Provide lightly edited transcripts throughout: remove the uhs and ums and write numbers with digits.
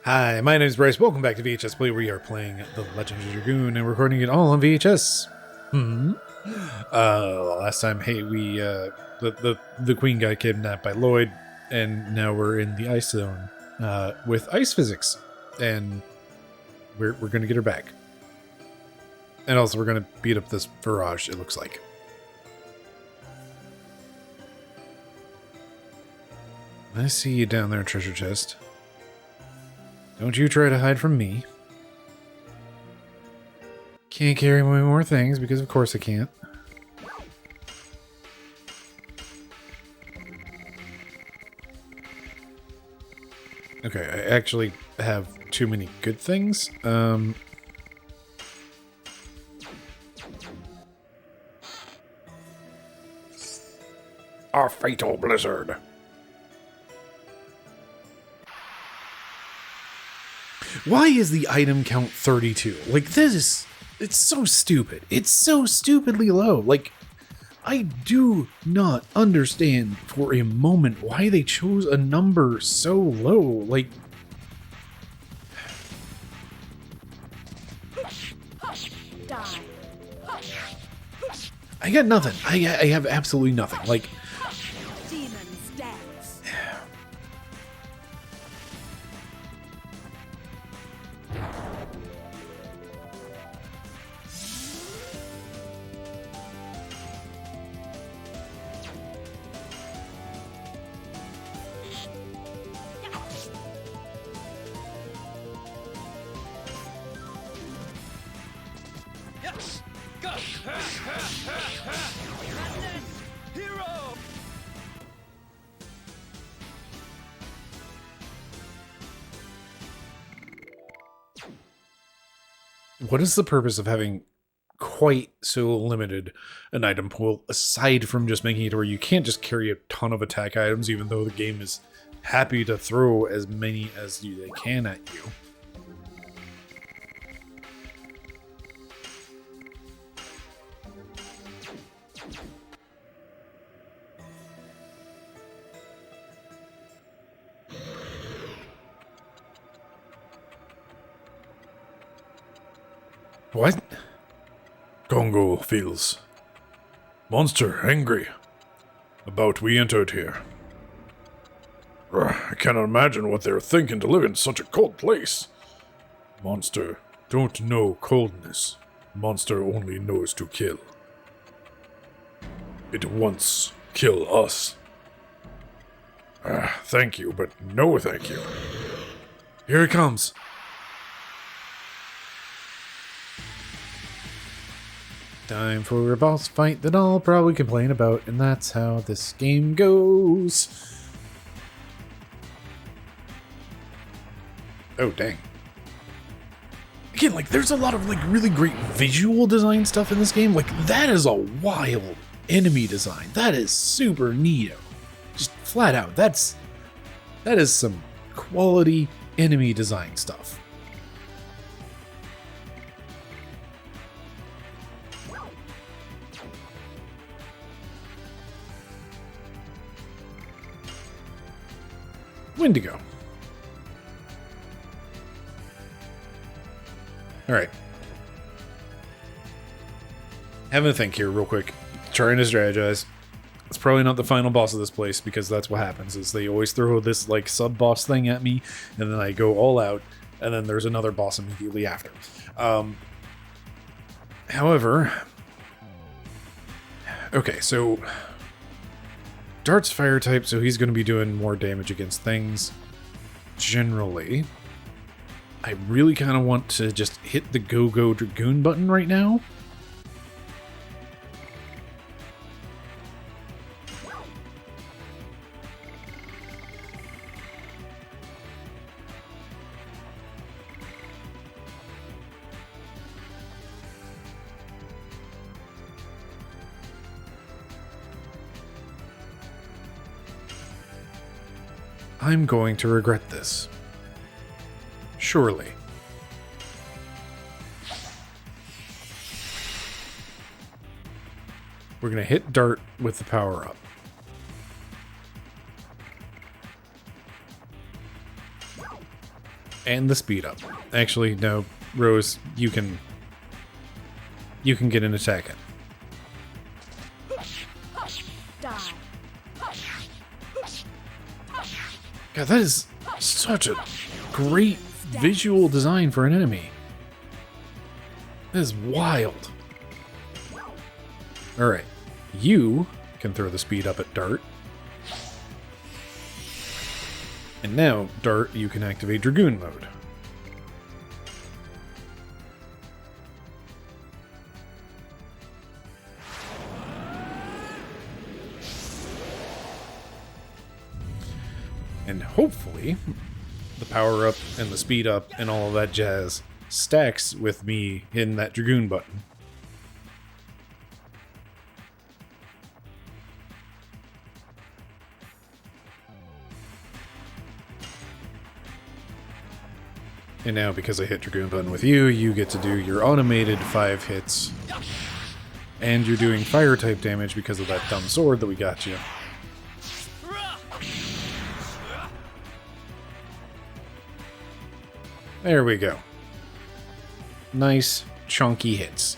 Hi, my name is Bryce. Welcome back to VHS Play. We are playing The Legend of Dragoon and recording it all on VHS. Last time, hey, we the queen got kidnapped by Lloyd, and now we're in the ice zone with ice physics, and we're gonna get her back, and also we're gonna beat up this barrage. It looks like. I see you down there, treasure chest. Don't you try to hide from me. Can't carry my more things because of course I can't. Okay, I actually have too many good things. A fatal blizzard. Why is the item count 32? Like, it's so stupid. It's so stupidly low. Like, I do not understand for a moment why they chose a number so low. Like, I got nothing. I have absolutely nothing. Like, what is the purpose of having quite so limited an item pool, aside from just making it where you can't just carry a ton of attack items, even though the game is happy to throw as many as they can at you? What? Congo feels monster angry about we entered here. I cannot imagine what they're thinking to live in such a cold place. Monster don't know coldness. Monster only knows to kill. It wants kill us. Thank you, but no thank you. Here it comes. Time for a boss fight that I'll probably complain about, and that's how this game goes. Oh, dang. Again, like, there's a lot of, like, really great visual design stuff in this game. Like, that is a wild enemy design. That is super neato. Just flat out. That is some quality enemy design stuff. Wendigo. Alright. Having a think here real quick. Trying to strategize. It's probably not the final boss of this place, because that's what happens, is they always throw this, like, sub-boss thing at me, and then I go all out, and then there's another boss immediately after. However... Okay, so... Dart's fire type, so he's going to be doing more damage against things. Generally. I really kind of want to just hit the Go Dragoon button right now. I'm going to regret this. Surely. We're going to hit Dart with the power-up. And the speed up. Actually, no, Rose, you can get an attack in. God, that is such a great visual design for an enemy. That is wild. Alright, you can throw the speed up at Dart. And now, Dart, you can activate Dragoon mode. And hopefully, the power up and the speed up and all of that jazz stacks with me hitting that Dragoon button. And now, because I hit Dragoon button with you, you get to do your automated 5 hits. And you're doing fire type damage because of that dumb sword that we got you. There we go. Nice, chunky hits.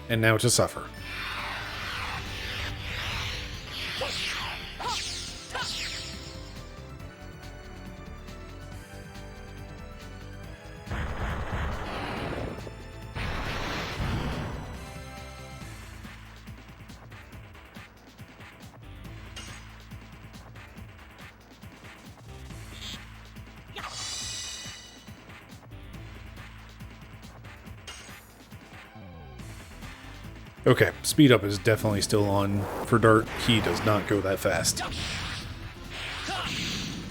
And now to suffer. Okay, speed up is definitely still on for Dart. He does not go that fast.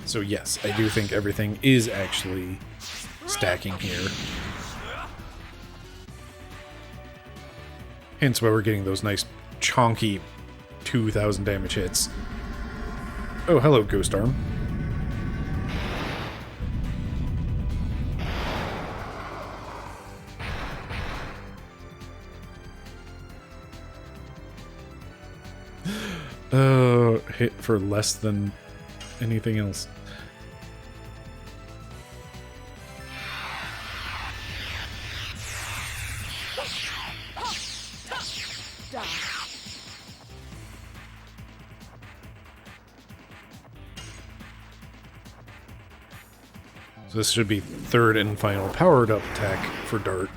So yes, I do think everything is actually stacking here. Hence why we're getting those nice chonky 2,000 damage hits. Oh, hello, Ghost Arm. Hit for less than anything else. So this should be third and final powered up attack for Dart.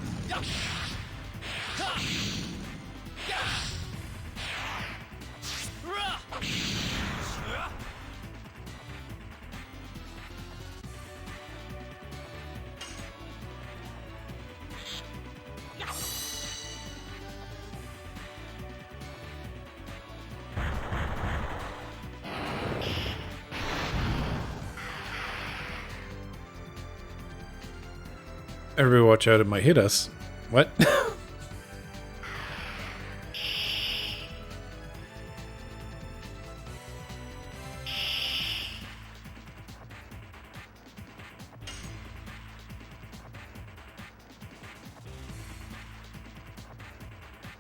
Everybody watch out, it might hit us. What?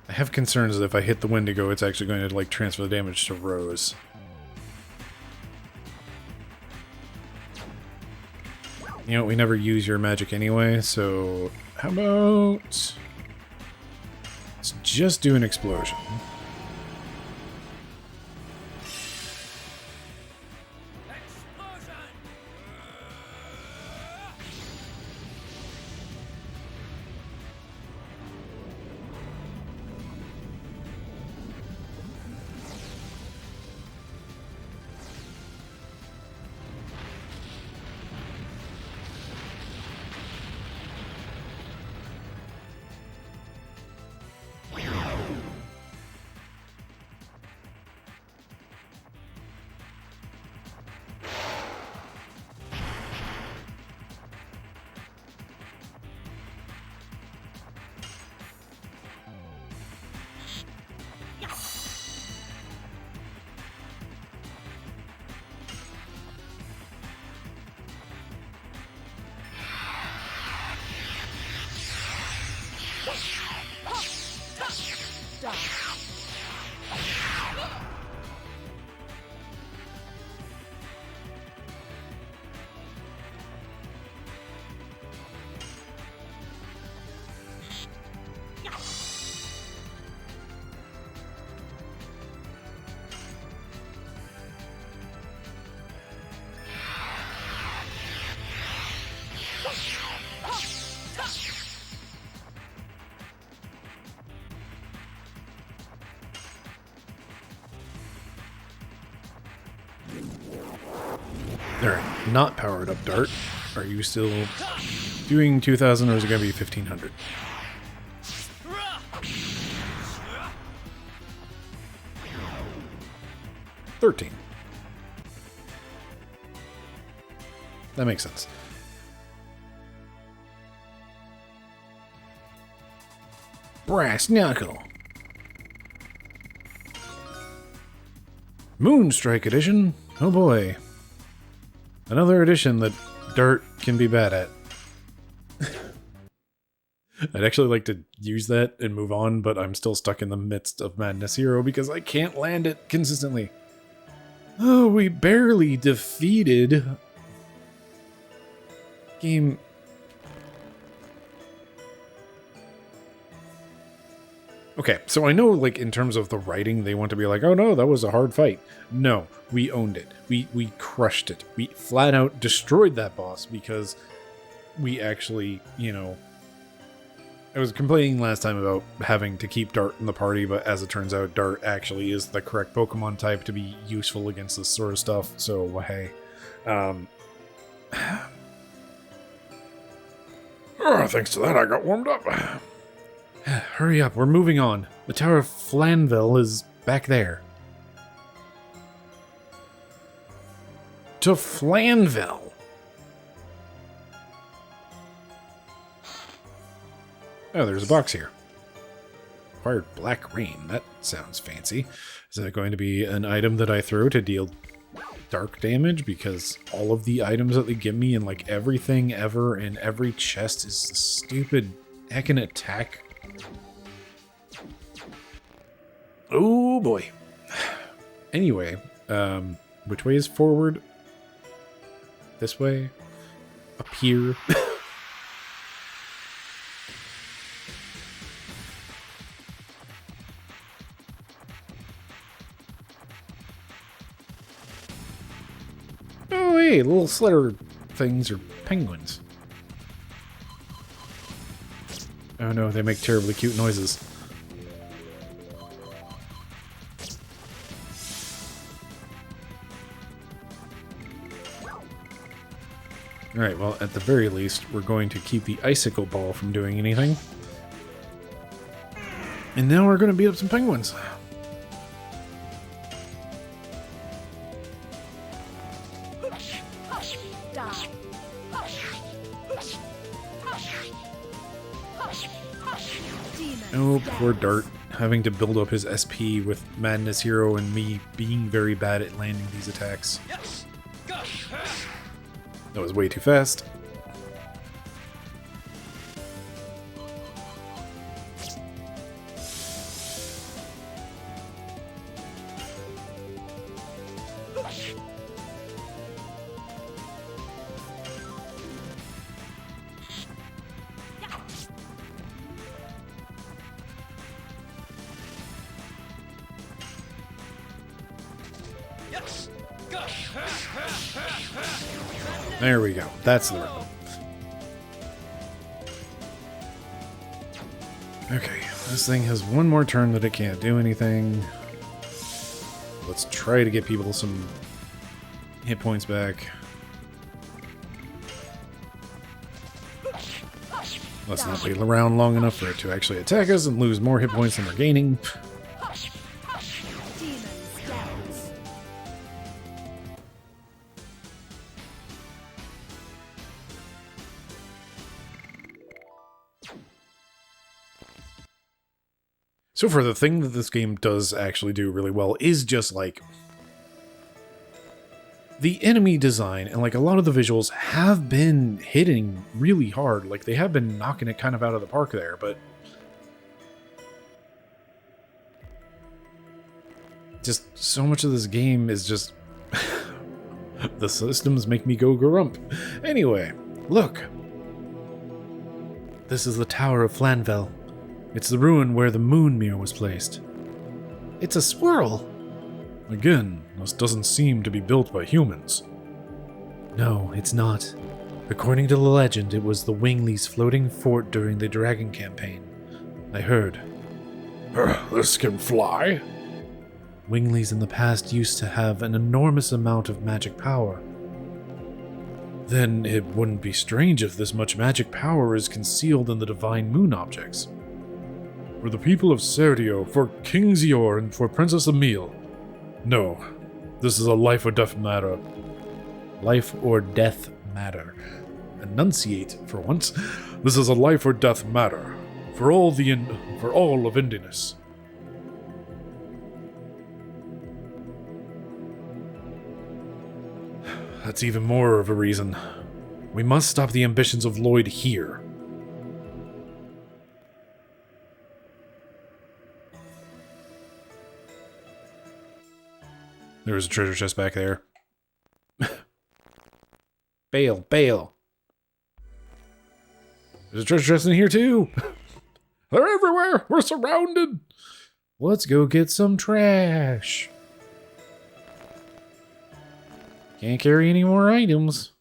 I have concerns that if I hit the Wendigo, it's actually going to, like, transfer the damage to Rose. You know, we never use your magic anyway, so how about... let's just do an explosion. Alright, not powered up dart. Are you still doing 2,000 or is it going to be 1,500? $13. That makes sense. Brass Knuckle. Moonstrike edition. Oh boy. Another edition that Dart can be bad at. I'd actually like to use that and move on, but I'm still stuck in the midst of Madness Hero because I can't land it consistently. Oh, we barely defeated... Game... Okay, so I know, like, in terms of the writing, they want to be like, oh no, that was a hard fight. No, we owned it. We crushed it. We flat out destroyed that boss because we actually, you know... I was complaining last time about having to keep Dart in the party, but as it turns out, Dart actually is the correct Pokemon type to be useful against this sort of stuff, so hey. Thanks to that, I got warmed up. Hurry up, we're moving on. The Tower of Flanville is back there. To Flanville! Oh, there's a box here. Acquired Black Rain. That sounds fancy. Is that going to be an item that I throw to deal dark damage? Because all of the items that they give me and like everything ever in every chest is the stupid heckin' attack. Oh boy. Anyway, which way is forward? This way? Up here? Oh, hey, little slitter things are penguins. Oh no, they make terribly cute noises. Alright, well, at the very least, we're going to keep the icicle ball from doing anything. And now we're going to beat up some penguins. Oh, poor Dart, having to build up his SP with Madness Hero and me being very bad at landing these attacks. That was way too fast. There we go. That's the rhythm. Okay, this thing has one more turn that it can't do anything. Let's try to get people some hit points back. Let's not wait around long enough for it to actually attack us and lose more hit points than we're gaining. So for the thing that this game does actually do really well is just like the enemy design and like a lot of the visuals have been hitting really hard. Like they have been knocking it kind of out of the park there, but just so much of this game is just the systems make me go grump. Anyway, look. This is the Tower of Flanville. It's the ruin where the moon mirror was placed. It's a swirl! Again, this doesn't seem to be built by humans. No, it's not. According to the legend, it was the Wingley's floating fort during the Dragon campaign. I heard. This can fly? Wingley's in the past used to have an enormous amount of magic power. Then it wouldn't be strange if this much magic power is concealed in the divine moon objects. For the people of Serdio, for King Zior, and for Princess Emile. No, this is a life or death matter. Life or death matter. Enunciate for once. This is a life or death matter. For all of Indiness. That's even more of a reason. We must stop the ambitions of Lloyd here. There was a treasure chest back there. Bail, bail. There's a treasure chest in here too. They're everywhere. We're surrounded. Let's go get some trash. Can't carry any more items.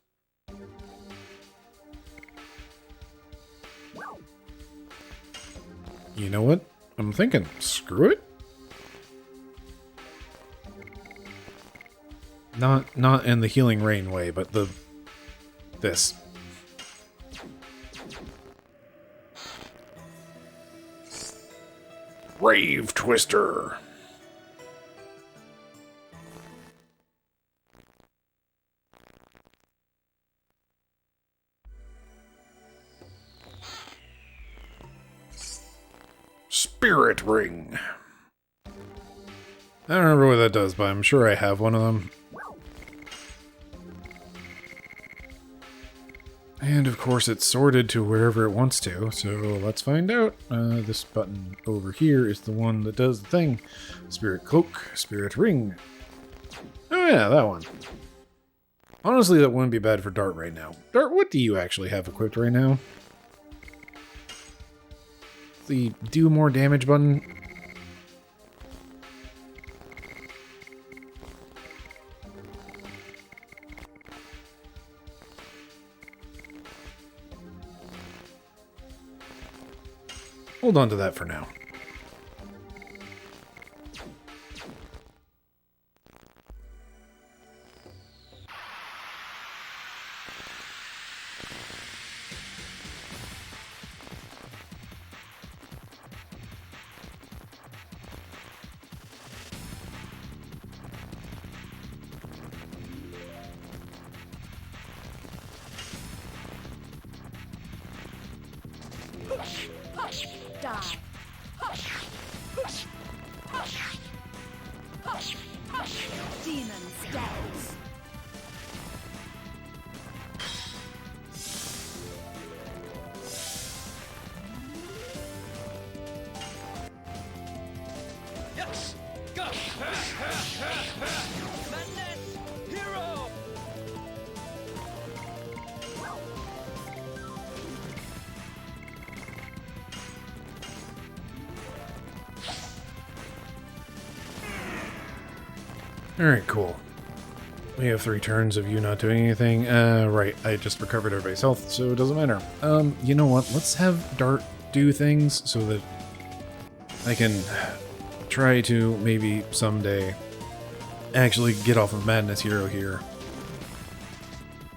You know what? I'm thinking, screw it. Not in the healing rain way, but this. Rave Twister. Spirit Ring. I don't remember what that does, but I'm sure I have one of them. And of course it's sorted to wherever it wants to, so let's find out. This button over here is the one that does the thing. Spirit Cloak, Spirit Ring. Oh yeah, that one. Honestly, that wouldn't be bad for Dart right now. Dart, what do you actually have equipped right now? The do more damage button. Hold on to that for now. Die. Demon stance. Yes! Go! Madness! Hero! Alright, cool. We have 3 turns of you not doing anything. Right, I just recovered everybody's health, so it doesn't matter. You know what? Let's have Dart do things so that I can try to maybe someday actually get off of Madness Hero here.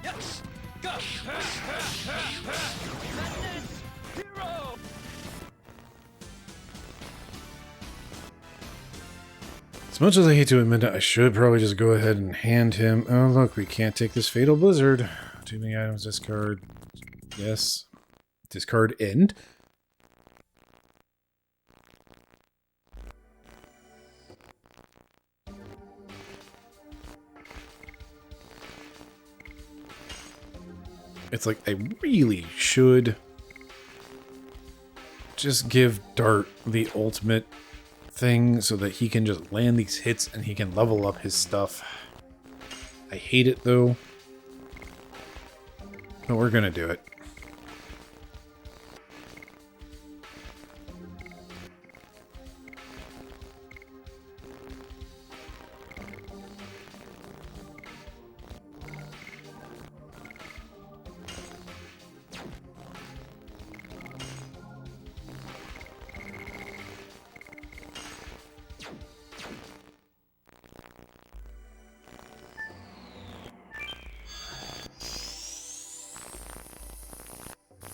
Yes! Go! Madness! Hero! As much as I hate to admit it, I should probably just go ahead and hand him... Oh, look, we can't take this Fatal Blizzard. Too many items, discard. Yes. Discard end. It's like, I really should just give Dart the ultimate thing so that he can just land these hits and he can level up his stuff. I hate it though. But we're gonna do it.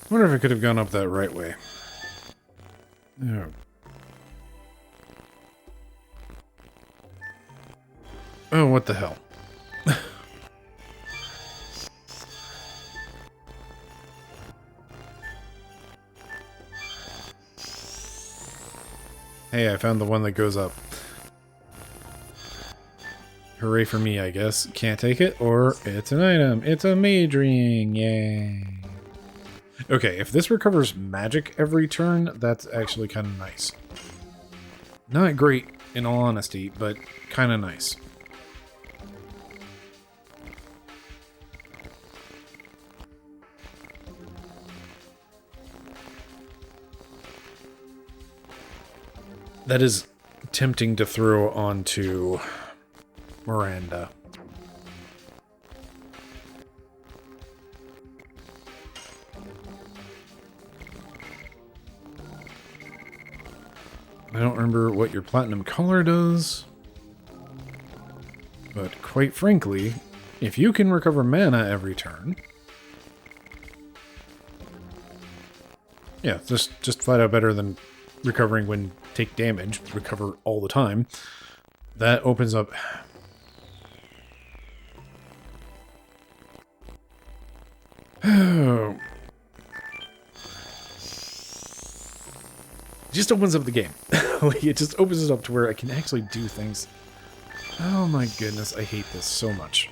wonder if I could have gone up that right way. Oh. Oh, what the hell? Hey, I found the one that goes up. Hooray for me, I guess. Can't take it, or it's an item. It's a mage ring. Yay. Okay, if this recovers magic every turn, that's actually kind of nice. Not great, in all honesty, but kind of nice. That is tempting to throw onto Miranda. I don't remember what your platinum color does, but quite frankly, if you can recover mana every turn, yeah, just flat out better than recovering when take damage, recover all the time. That opens up. Oh. It just opens up the game. Like, it just opens it up to where I can actually do things. Oh my goodness, I hate this so much.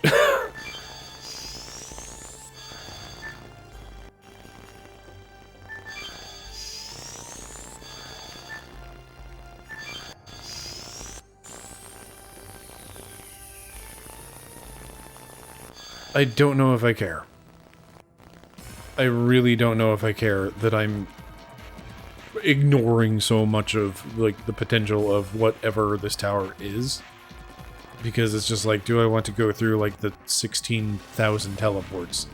I don't know if I care. I really don't know if I care that I'm ignoring so much of, like, the potential of whatever this tower is. Because it's just like, do I want to go through, like, the 16,000 teleports?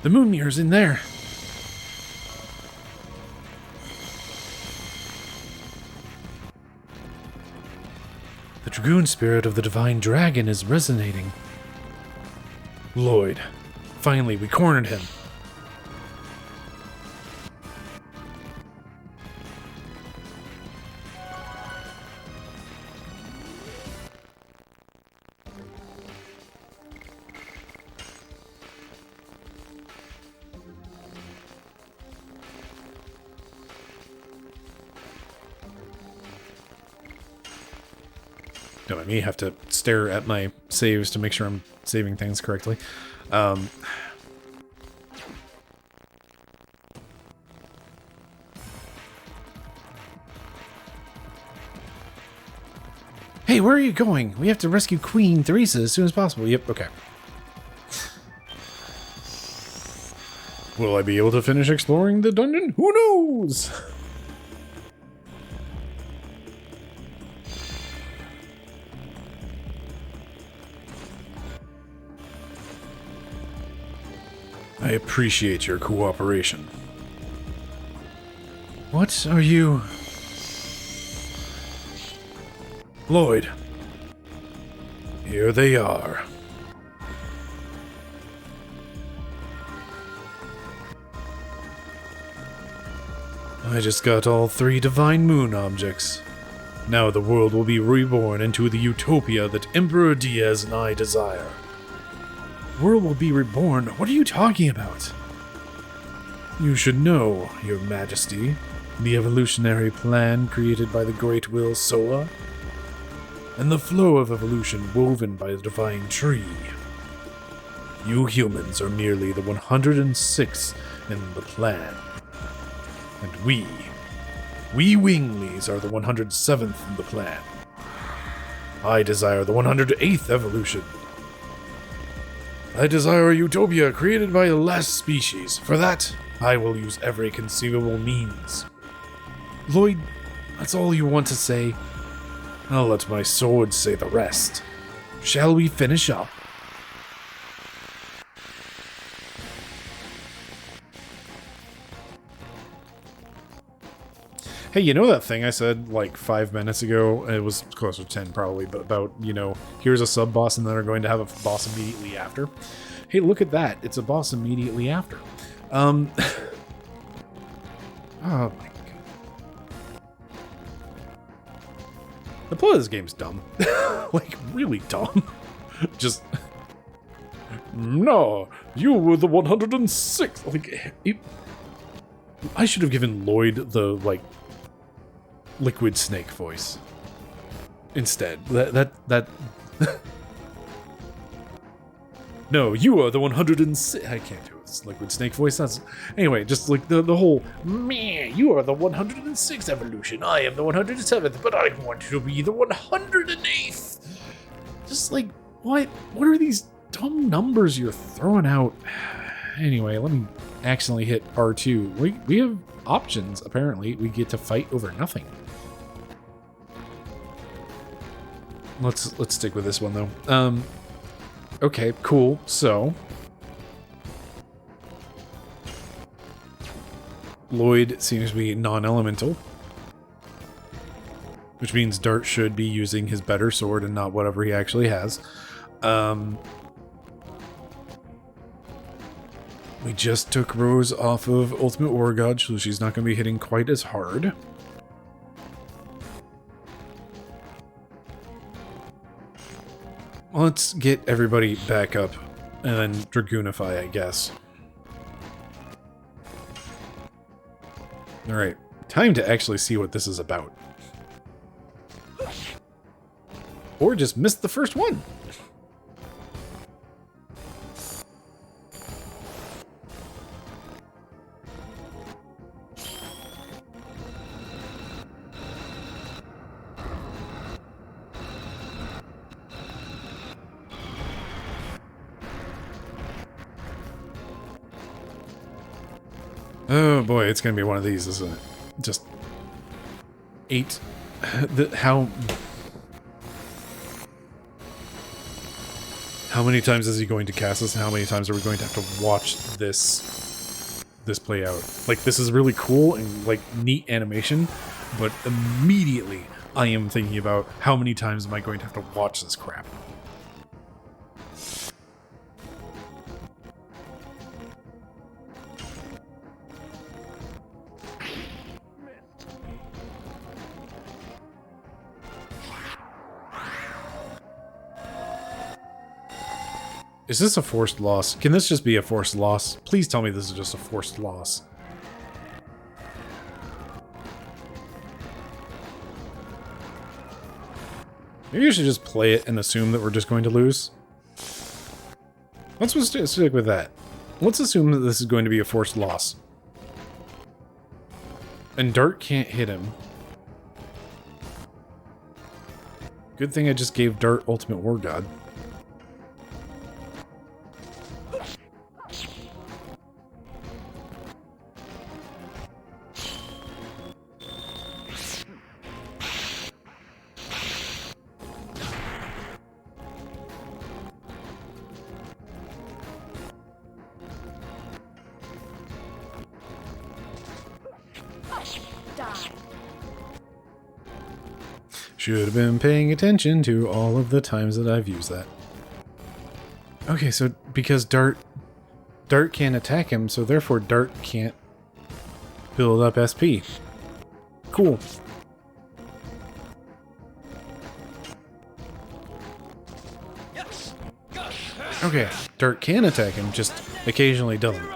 The moon mirror's in there! The Dragoon spirit of the Divine Dragon is resonating. Lloyd. Finally, we cornered him. No, I may have to stare at my saves to make sure I'm saving things correctly. Hey, where are you going? We have to rescue Queen Theresa as soon as possible. Yep, okay. Will I be able to finish exploring the dungeon? Who knows? I appreciate your cooperation. What are you... Lloyd. Here they are. I just got all 3 divine moon objects. Now the world will be reborn into the utopia that Emperor Diaz and I desire. World will be reborn? What are you talking about? You should know, Your Majesty, the evolutionary plan created by the Great Will Soa, and the flow of evolution woven by the Divine Tree. You humans are merely the 106th in the plan. And we Winglies are the 107th in the plan. I desire the 108th evolution. I desire a utopia created by the last species. For that, I will use every conceivable means. Lloyd, that's all you want to say? I'll let my sword say the rest. Shall we finish up? Hey, you know that thing I said like 5 minutes ago? It was closer to 10 probably, but about, you know, here's a sub-boss and then are going to have a boss immediately after. Hey, look at that. It's a boss immediately after. Oh my god. The plot of this game's dumb. Like, really dumb. Just... No, you were the 106th. Like, I should have given Lloyd the, like, liquid snake voice. Instead. That... No, you are the 106... I can't do this liquid snake voice. That's... Anyway, just like the whole... Meh, you are the 106th evolution. I am the 107th, but I want to be the 108th. Just like, what? What are these dumb numbers you're throwing out? Anyway, let me accidentally hit R2. We have options, apparently. We get to fight over nothing. Let's stick with this one, though. Okay, cool. So... Lloyd seems to be non-elemental. Which means Dart should be using his better sword and not whatever he actually has. We just took Rose off of Ultimate War God, so she's not going to be hitting quite as hard. Let's get everybody back up and then Dragoonify, I guess. Alright, time to actually see what this is about. Or just missed the first one. Oh boy, it's gonna be one of these, isn't it? Just 8. How many times is he going to cast this, and how many times are we going to have to watch this play out? Like, this is really cool and like neat animation, but immediately I am thinking about how many times am I going to have to watch this crap? Is this a forced loss? Can this just be a forced loss? Please tell me this is just a forced loss. Maybe you should just play it and assume that we're just going to lose. Let's just stick with that. Let's assume that this is going to be a forced loss. And Dart can't hit him. Good thing I just gave Dart Ultimate War God. Should have been paying attention to all of the times that I've used that. Okay, so because Dart can't attack him, so therefore Dart can't build up SP. Cool. Okay, Dart can attack him, just occasionally doesn't.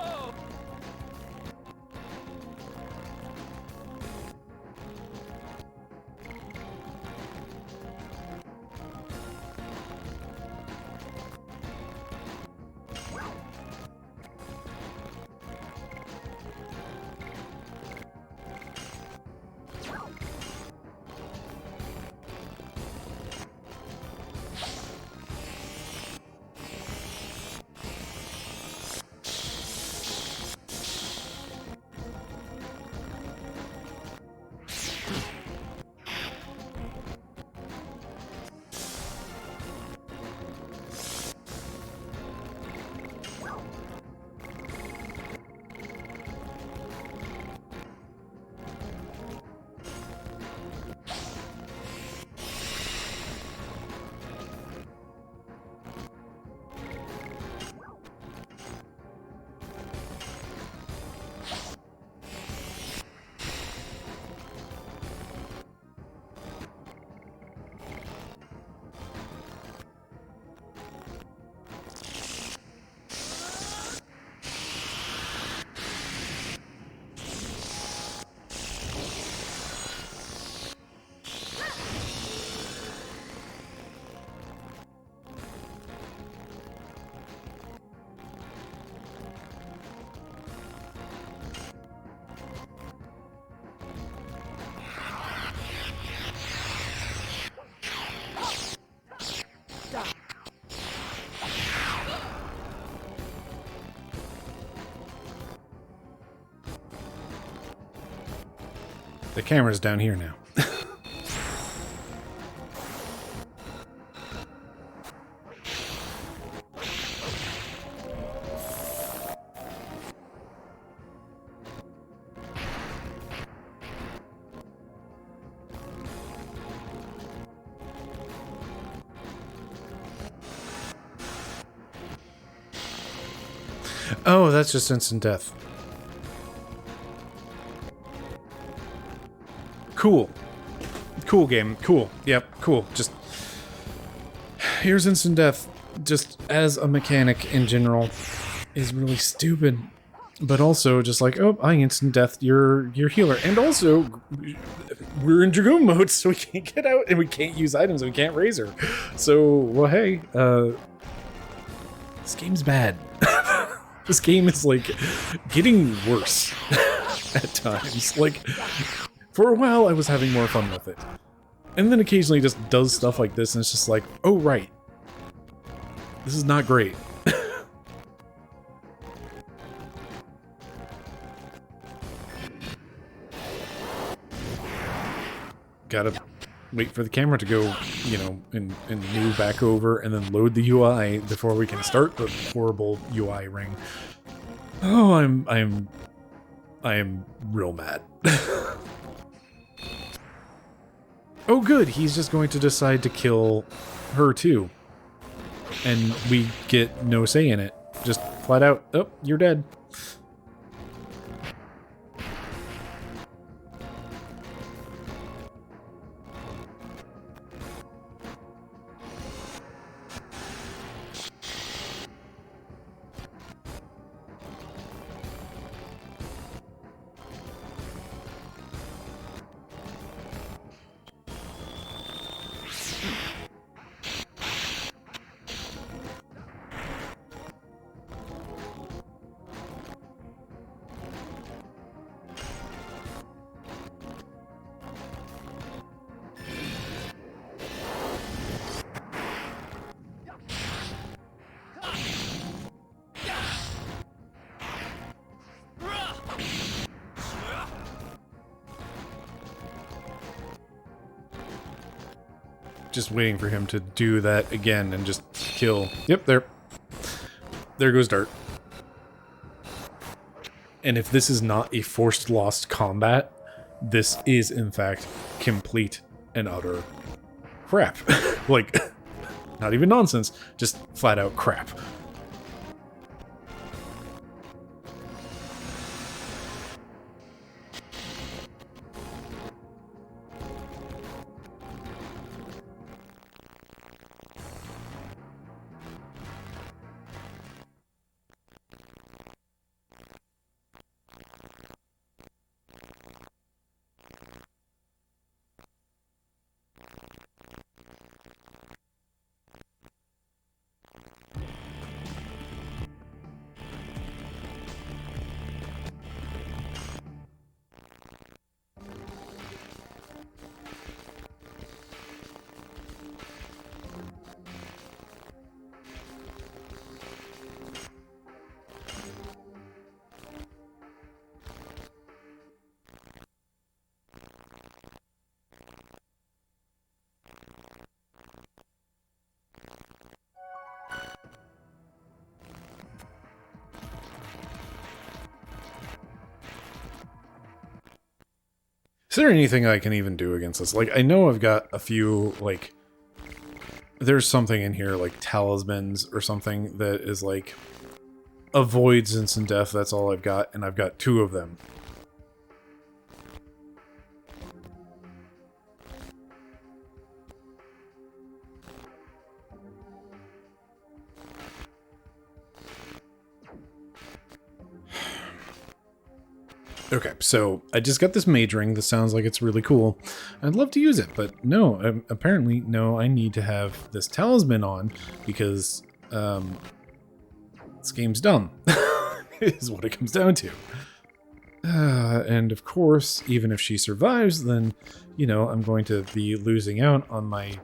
The camera's down here now. Oh, that's just instant death. Cool. Cool game. Cool. Yep, cool. Just... Here's instant death. Just as a mechanic in general is really stupid. But also just like, oh, I instant death your healer. And also, we're in Dragoon mode, so we can't get out and we can't use items and we can't raise her. So, well, hey, this game's bad. This game is, like, getting worse at times. Like, for a while, I was having more fun with it. And then occasionally just does stuff like this, and it's just like, oh, right. This is not great. Gotta wait for the camera to go, you know, and move back over and then load the UI before we can start the horrible UI ring. Oh, I am real mad. Oh good, he's just going to decide to kill her too. And we get no say in it. Just flat out, oh, you're dead. Just waiting for him to do that again and just kill. Yep, there. There goes Dart. And if this is not a forced lost combat, this is in fact complete and utter crap. Like, not even nonsense, just flat out crap. Is there anything I can even do against this? Like, I know I've got a few, like... There's something in here, like talismans or something, that is, like... avoids instant death, that's all I've got, and I've got 2 of them. Okay, so I just got this mage ring. This sounds like it's really cool. I'd love to use it, but no, apparently, no, I need to have this talisman on because this game's dumb, is what it comes down to. And of course, even if she survives, then, you know, I'm going to be losing out on my...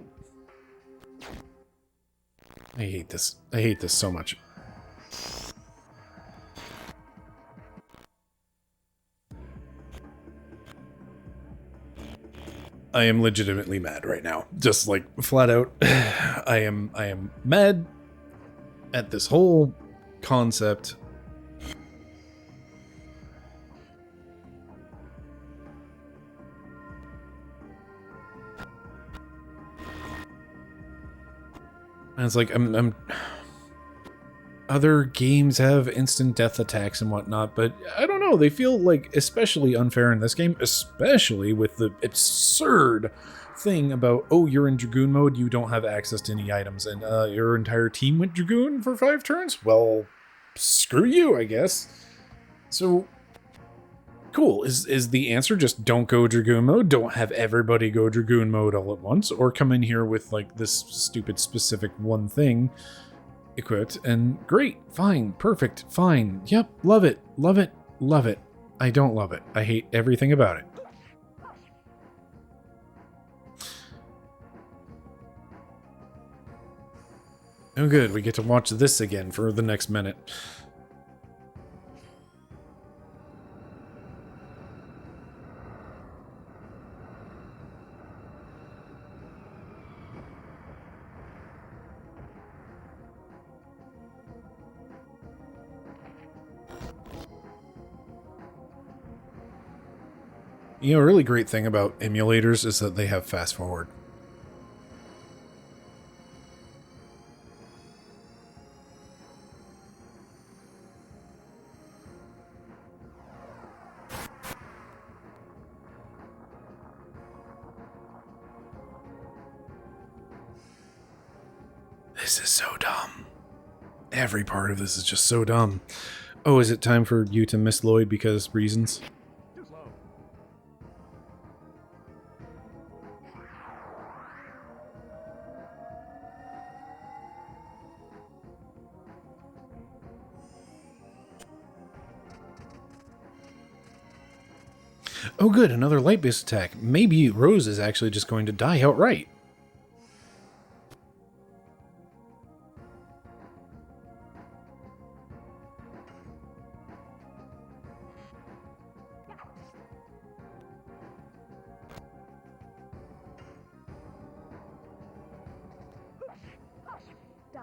I hate this. I hate this so much. I am legitimately mad right now. Just like flat out. I am mad at this whole concept. And it's like I'm other games have instant death attacks and whatnot, but I don't know, they feel like especially unfair in this game, especially with the absurd thing about, oh, you're in Dragoon mode, you don't have access to any items, and your entire team went Dragoon for 5 turns? Well, screw you, I guess. So, cool. Is the answer just don't go Dragoon mode? Don't have everybody go Dragoon mode all at once? Or come in here with, like, this stupid specific one thing equipped, and great, fine, perfect, fine. Yep, love it, love it, love it. I don't love it. I hate everything about it. Oh good, we get to watch this again for the next minute. You know, a really great thing about emulators is that they have fast forward. This is so dumb. Every part of this is just so dumb. Oh, is it time for you to miss Lloyd because reasons? Oh good, another light-based attack. Maybe Rose is actually just going to die outright. Die.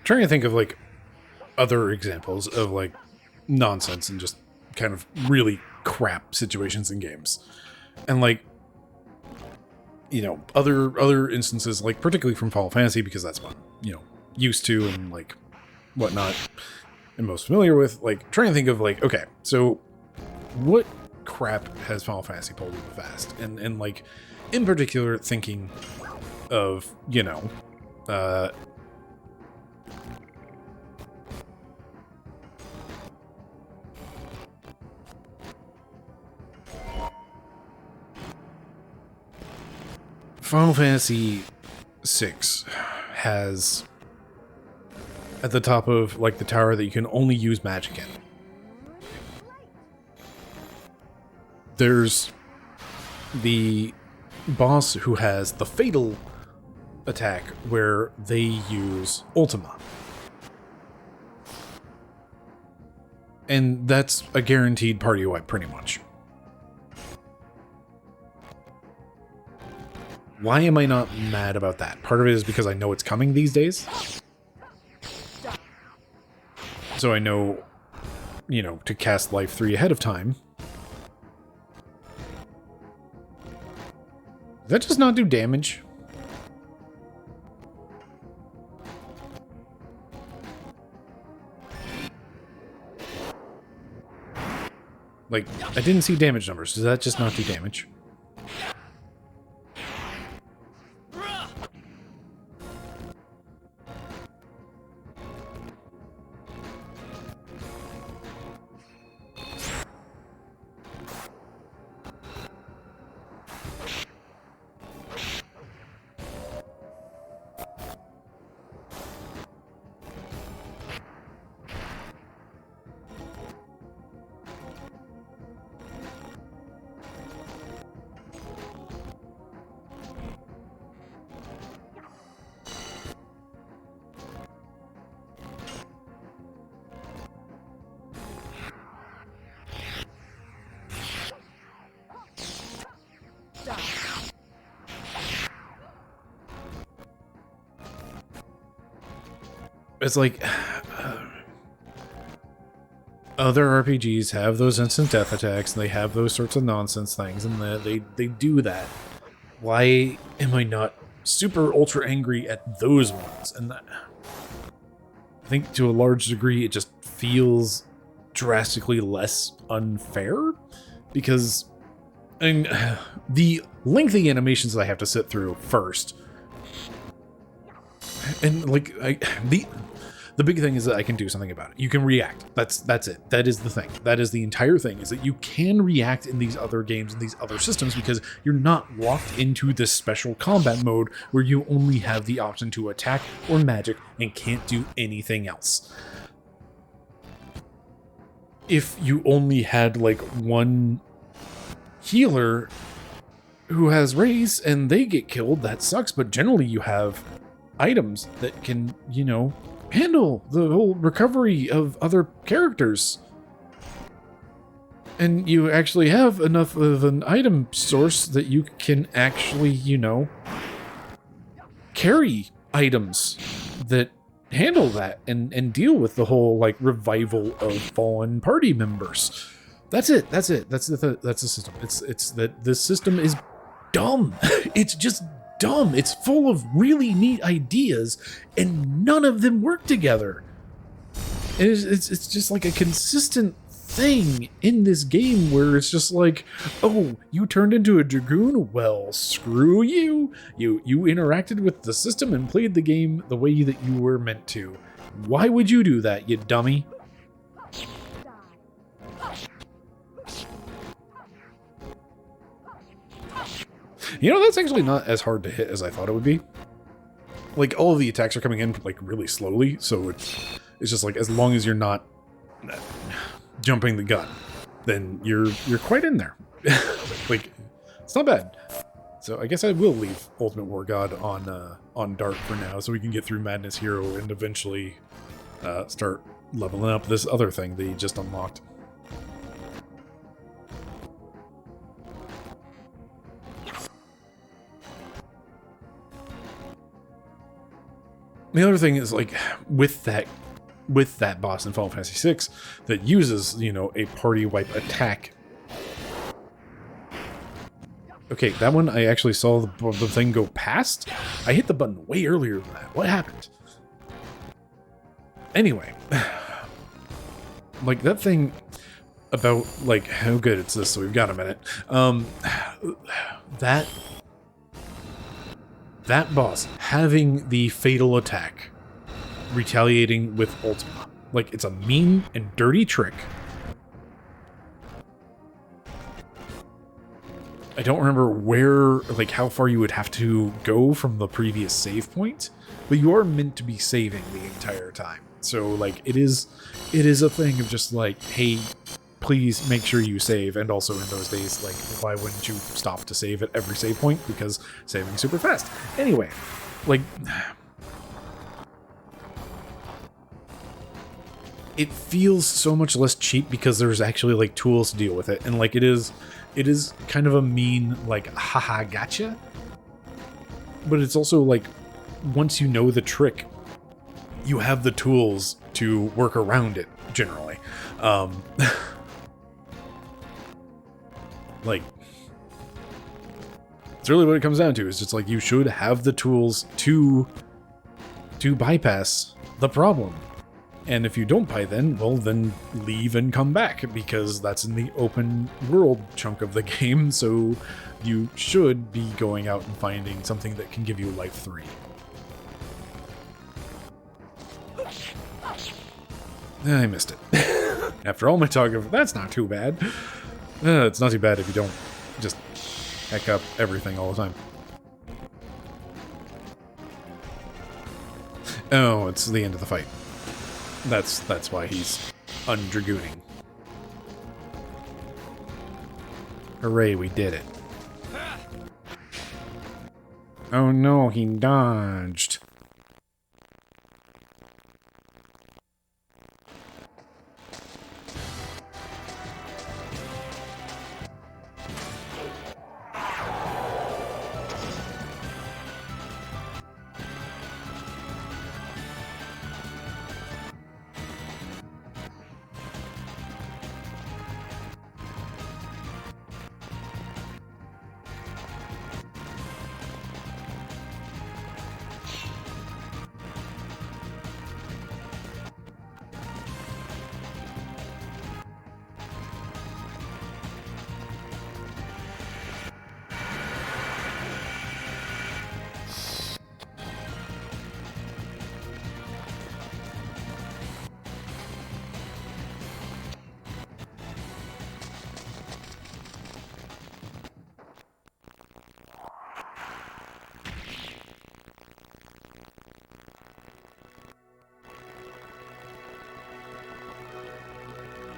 trying to think of like other examples of like nonsense and just kind of really crap situations in games. And like, you know, other instances, like particularly from Final Fantasy, because that's what I'm, you know, used to and like whatnot and most familiar with, like trying to think of like, okay, so what crap has Final Fantasy pulled in the past? And like in particular thinking of, you know, Final Fantasy VI has at the top of like the tower that you can only use magic in. There's the boss who has the fatal attack where they use Ultima. And that's a guaranteed party wipe pretty much. Why am I not mad about that? Part of it is because I know it's coming these days. So I know, you know, to cast Life 3 ahead of time. Does that just not do damage? Like, I didn't see damage numbers. Does that just not do damage? It's like other RPGs have those instant death attacks, and they have those sorts of nonsense things, and they do that. Why am I not super ultra angry at those ones? And that, I think to a large degree it just feels drastically less unfair, because I mean, the lengthy animations that I have to sit through first, and like the big thing is that I can do something about it. You can react. That's it. That is the thing. That is the entire thing, is that you can react in these other games and these other systems, because you're not locked into this special combat mode where you only have the option to attack or magic and can't do anything else. If you only had like one healer who has raise and they get killed, that sucks, but generally you have items that can, you know, handle the whole recovery of other characters. And you actually have enough of an item source that you can actually, you know, carry items that handle that and deal with the whole like revival of fallen party members. That's it. That's the system. It's that this system is dumb. It's just dumb. It's full of really neat ideas, and none of them work together. It's just like a consistent thing in this game where it's just like, oh, you turned into a Dragoon? Well, screw you. You interacted with the system and played the game the way that you were meant to. Why would you do that, you dummy? You know, that's actually not as hard to hit as I thought it would be. Like, all of the attacks are coming in, like, really slowly, so it's just like, as long as you're not jumping the gun, then you're quite in there. Like, it's not bad. So I guess I will leave Ultimate War God on Dark for now, so we can get through Madness Hero and eventually start leveling up this other thing that he just unlocked. The other thing is, like, with that boss in Final Fantasy VI that uses, you know, a party wipe attack. Okay, that one I actually saw the thing go past. I hit the button way earlier than that. What happened? Anyway, like that thing about, like, how good it's this, so we've got a minute. That boss having the fatal attack, retaliating with Ultima. Like, it's a mean and dirty trick. I don't remember where, like, how far you would have to go from the previous save point, but you are meant to be saving the entire time. So, like, it is a thing of just like, hey, please make sure you save. And also in those days, like, why wouldn't you stop to save at every save point? Because saving super fast. Anyway, like, it feels so much less cheap because there's actually, like, tools to deal with it. And, like, it is kind of a mean, like, haha, gotcha. But it's also, like, once you know the trick, you have the tools to work around it, generally. Like, it's really what it comes down to. Is just like, you should have the tools to bypass the problem. And if you don't buy then, well, then leave and come back, because that's in the open world chunk of the game, so you should be going out and finding something that can give you life 3. I missed it. After all my talk of, that's not too bad. It's not too bad if you don't just heck up everything all the time. Oh, it's the end of the fight. That's why he's undragooning. Hooray, we did it. Oh no, he dodged.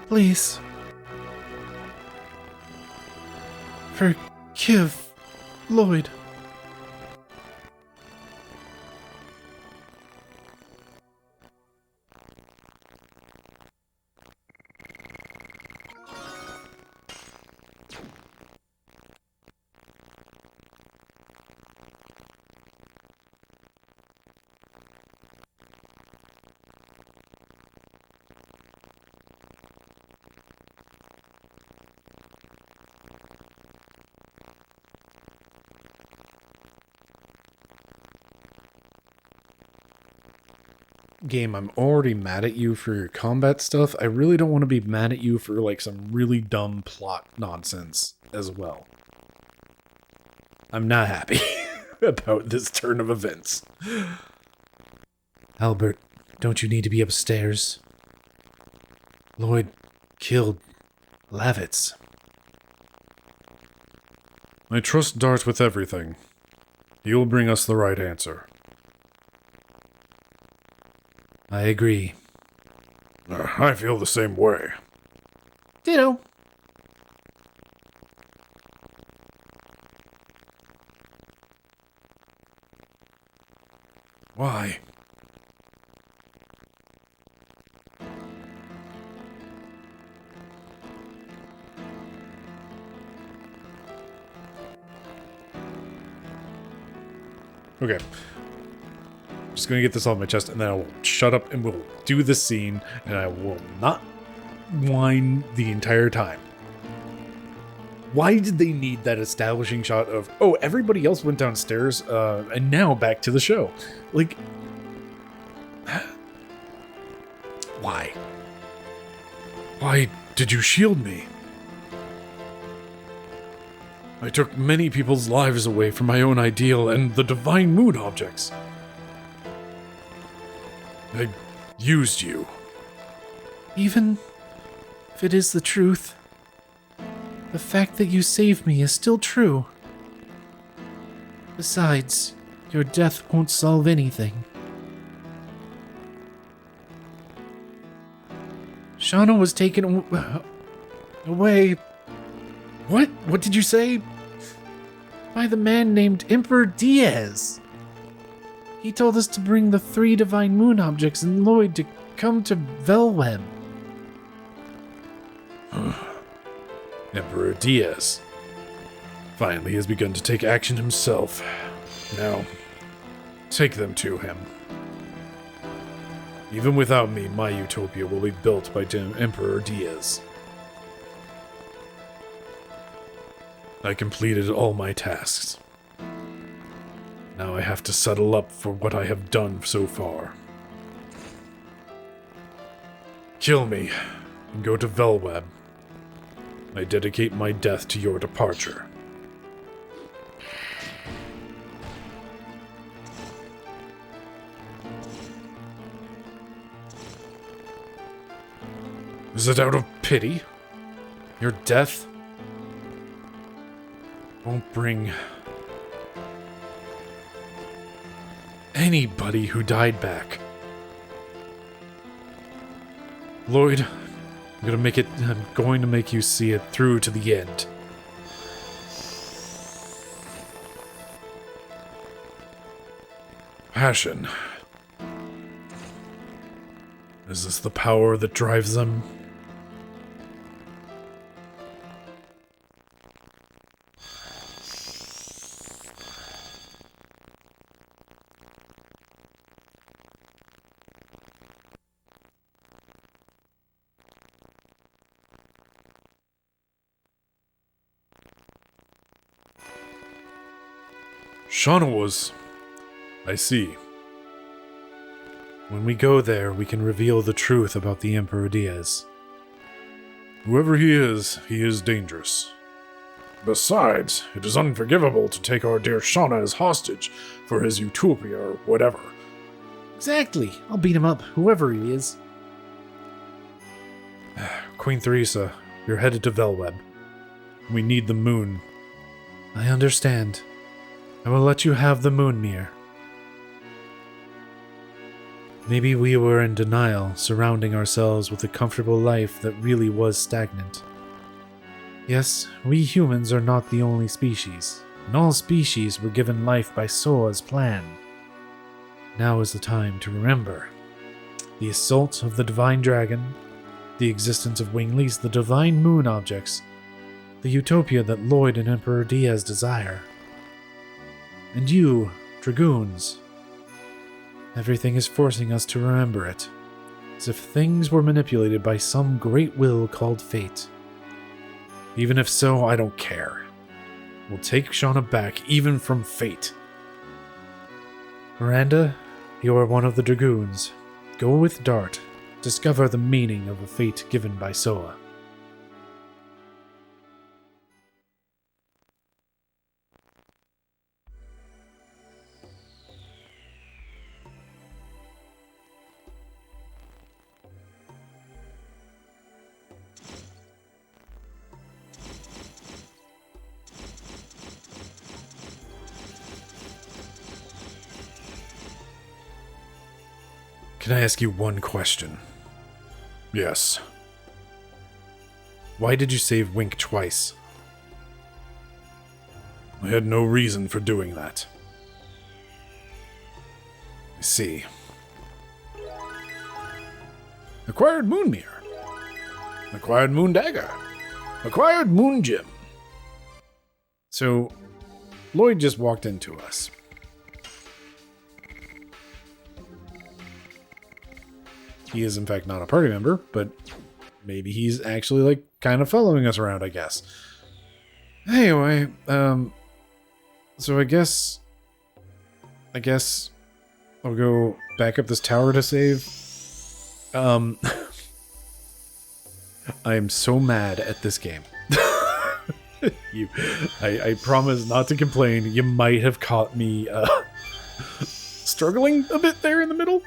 Please. Forgive Lloyd. Game, I'm already mad at you for your combat stuff. I really don't want to be mad at you for, like, some really dumb plot nonsense as well. I'm not happy about this turn of events. Albert, don't you need to be upstairs? Lloyd killed Lavitz. I trust Dart with everything. He'll bring us the right answer. I agree. I feel the same way. Ditto. Why? Okay. just going to get this off my chest, and then I will shut up and we'll do this scene, and I will not whine the entire time. Why did they need that establishing shot of, oh, everybody else went downstairs, and now back to the show? Like, why? Why did you shield me? I took many people's lives away from my own ideal and the divine moon objects. I used you. Even if it is the truth, the fact that you saved me is still true. Besides, your death won't solve anything. Shauna was taken away. What? What did you say? By the man named Emperor Diaz. He told us to bring the 3 divine moon objects and Lloyd to come to Velweb. Emperor Diaz finally has begun to take action himself. Now, take them to him. Even without me, my utopia will be built by Emperor Diaz. I completed all my tasks. Now I have to settle up for what I have done so far. Kill me and go to Velweb. I dedicate my death to your departure. Is it out of pity? Your death won't bring anybody who died back. Lloyd, I'm going to make you see it through to the end. Passion. Is this the power that drives them? Shauna was... I see. When we go there, we can reveal the truth about the Emperor Diaz. Whoever he is dangerous. Besides, it is unforgivable to take our dear Shauna as hostage for his utopia or whatever. Exactly. I'll beat him up, whoever he is. Queen Theresa, you're headed to Velweb. We need the moon. I understand. I will let you have the moon mirror. Maybe we were in denial, surrounding ourselves with a comfortable life that really was stagnant. Yes, we humans are not the only species, and all species were given life by Soa's plan. Now is the time to remember. The assault of the Divine Dragon, the existence of Wingley's the Divine Moon objects, the utopia that Lloyd and Emperor Diaz desire. And you, Dragoons. Everything is forcing us to remember it, as if things were manipulated by some great will called fate. Even if so, I don't care. We'll take Shauna back, even from fate. Miranda, you are one of the Dragoons. Go with Dart. Discover the meaning of a fate given by Soa. Can I ask you one question? Yes. Why did you save Wink twice? I had no reason for doing that. I see. Acquired moon mirror. Acquired moon dagger. Acquired moon gem. So, Lloyd just walked into us. he is in fact not a party member, but maybe he's actually like kind of following us around, I guess. Anyway, so I guess I'll go back up this tower to save. I am so mad at this game. I promise not to complain. You might have caught me struggling a bit there in the middle.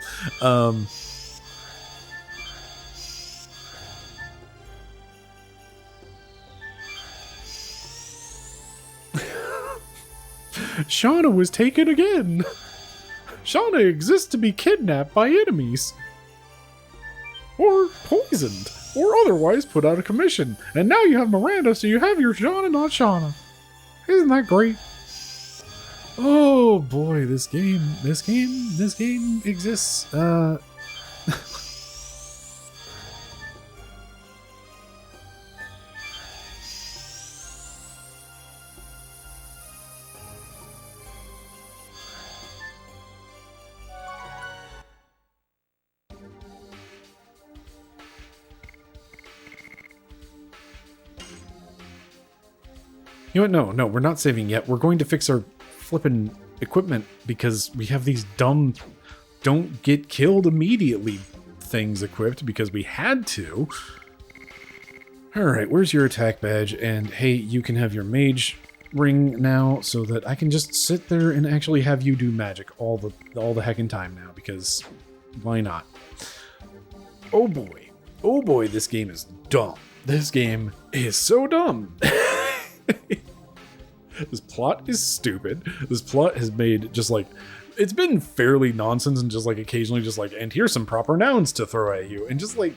Shauna was taken again. Shauna exists to be kidnapped by enemies. Or poisoned. Or otherwise put out of commission. And now you have Miranda, so you have your Shauna, not Shauna. Isn't that great? Oh boy, this game exists. You know what? No, we're not saving yet. We're going to fix our flippin' equipment because we have these dumb don't get killed immediately things equipped because we had to. Alright, where's your attack badge? And hey, you can have your mage ring now so that I can just sit there and actually have you do magic all the heckin' time now because why not? Oh boy, this game is dumb. This game is so dumb. This plot is stupid. This plot has made just like, it's been fairly nonsense and just like occasionally just like, and here's some proper nouns to throw at you. And just like,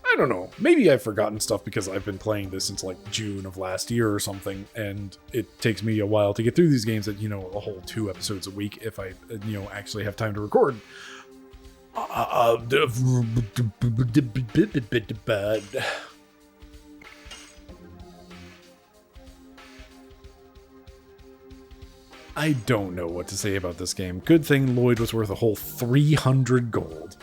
I don't know, maybe I've forgotten stuff because I've been playing this since like June of last year or something. And it takes me a while to get through these games at, you know, a whole 2 episodes a week if I, you know, actually have time to record. I don't know what to say about this game. Good thing Lloyd was worth a whole 300 gold.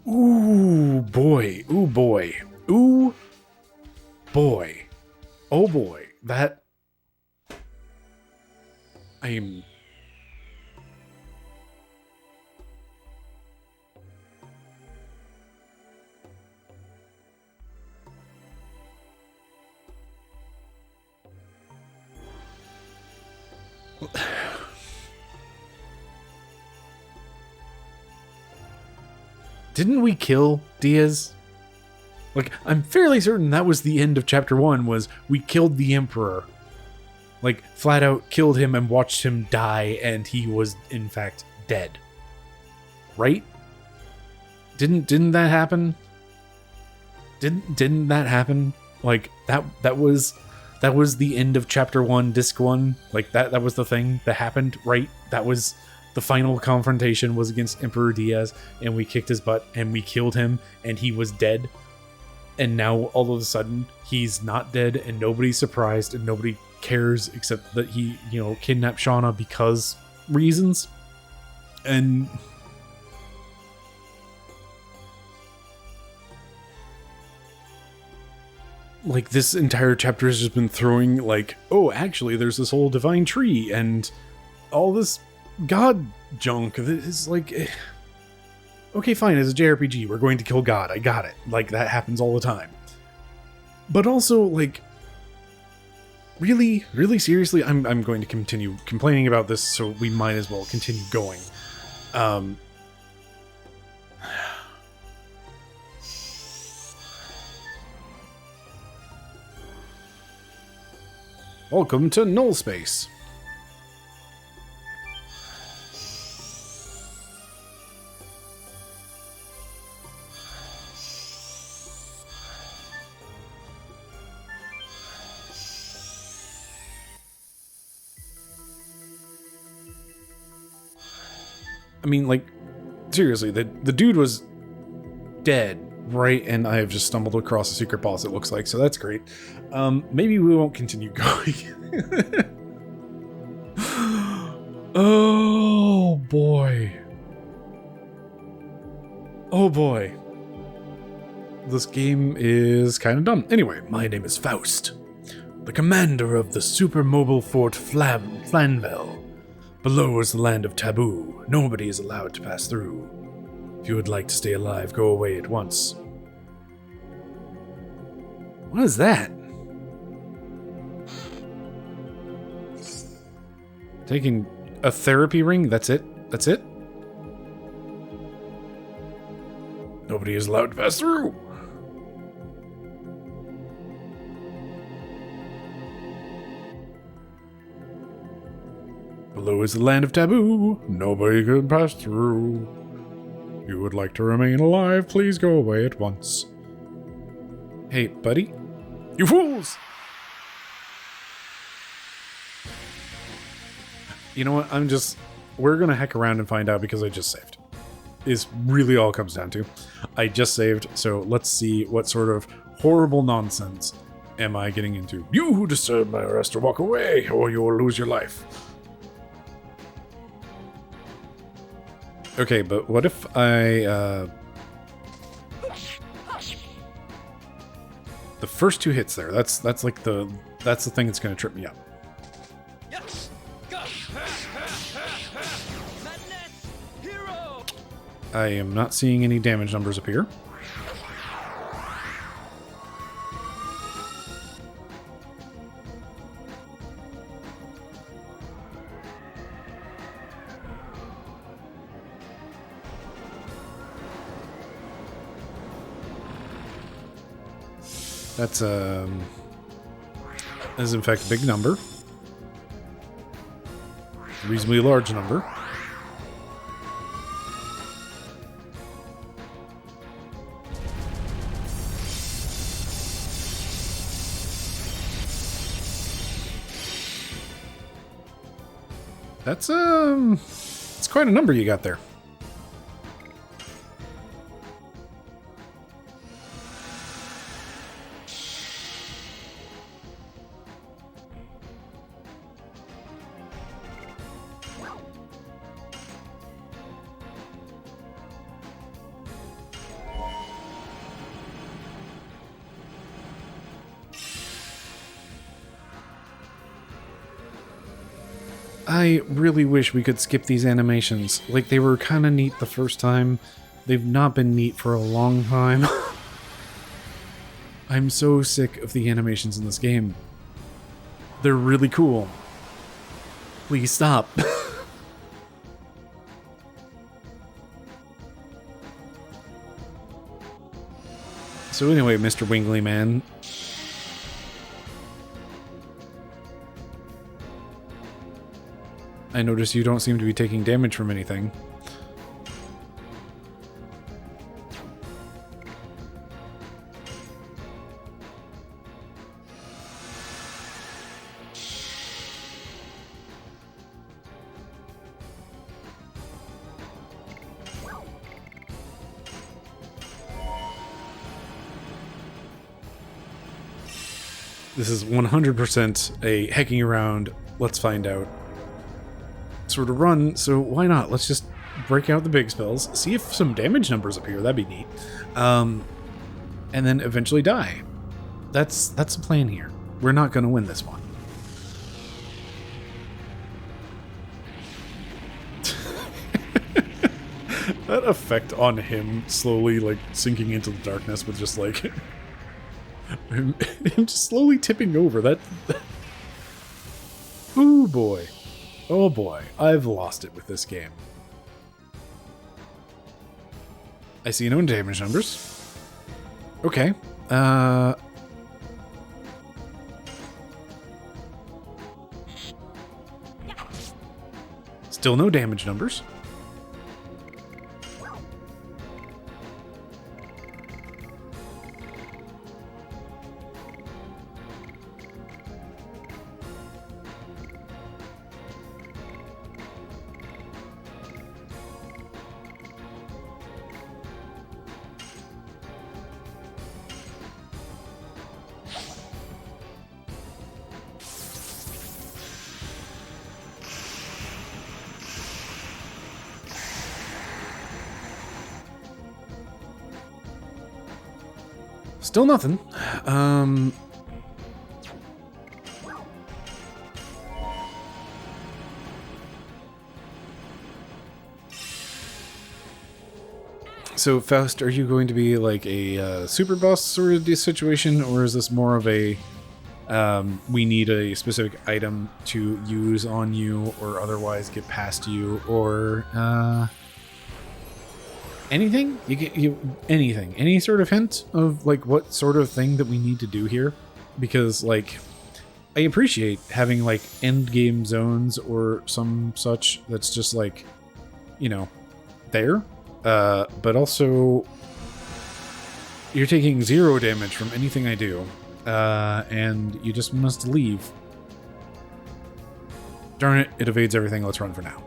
Ooh boy. Ooh boy. Ooh boy. Oh boy. That... I'm... Didn't we kill Diaz? Like, I'm fairly certain that was the end of chapter 1, was we killed the Emperor. Like, flat out killed him and watched him die, and he was, in fact, dead. Right? Didn't that happen? Didn't that happen? Like, that was the end of chapter 1, disc 1. Like, that was the thing that happened, right? That was... The final confrontation was against Emperor Diaz, and we kicked his butt, and we killed him, and he was dead. And now, all of a sudden, he's not dead, and nobody's surprised, and nobody cares, except that he, you know, kidnapped Shauna because reasons. And... like, this entire chapter has just been throwing, like, oh, actually, there's this whole divine tree, and all this... God junk. This is like, okay, fine, as a JRPG, we're going to kill God. I got it. Like, that happens all the time. But also, like, really, really seriously, I'm going to continue complaining about this, so we might as well continue going. Welcome to Null Space. I mean, like, seriously, the dude was dead, right? And I have just stumbled across a secret boss, it looks like, so that's great. Maybe we won't continue going. Oh boy. Oh boy. This game is kind of dumb. Anyway, my name is Faust, the commander of the supermobile Fort Flanvel. Below is the land of taboo. Nobody is allowed to pass through. If you would like to stay alive, go away at once. What is that? Taking a therapy ring? That's it? That's it? Nobody is allowed to pass through. Below is the land of taboo. Nobody can pass through. If you would like to remain alive, please go away at once. Hey, buddy. You fools! You know what? We're gonna heck around and find out because I just saved. Is really all it comes down to. I just saved, so let's see what sort of horrible nonsense am I getting into. You who disturb my rest or walk away, or you will lose your life. Okay, but what if I, the first two hits there, that's the thing that's gonna trip me up. Yes. Go. Madness. Hero. I am not seeing any damage numbers appear. That's is in fact a big number. A reasonably large number. That's it's quite a number you got there. I really wish we could skip these animations. Like, they were kind of neat the first time. They've not been neat for a long time. I'm so sick of the animations in this game. They're really cool. Please stop. So anyway, Mr. Wingly Man, I notice you don't seem to be taking damage from anything. This is 100% a hacking around, let's find out sort of run, so why not? Let's just break out the big spells, see if some damage numbers appear, that'd be neat. And then eventually die. That's the plan here. We're not gonna win this one. That effect on him slowly like sinking into the darkness with just like him just slowly tipping over, that oh boy. Oh boy, I've lost it with this game. I see no damage numbers. Okay. Still no damage numbers. Still nothing. So, Faust, are you going to be like a super boss sort of situation, or is this more of a we need a specific item to use on you or otherwise get past you, or anything? Anything? Any sort of hint of like what sort of thing that we need to do here? Because like I appreciate having like end game zones or some such that's just like, you know, there. But also, you're taking 0 damage from anything I do, and you just want us to leave. Darn it, it evades everything. Let's run for now.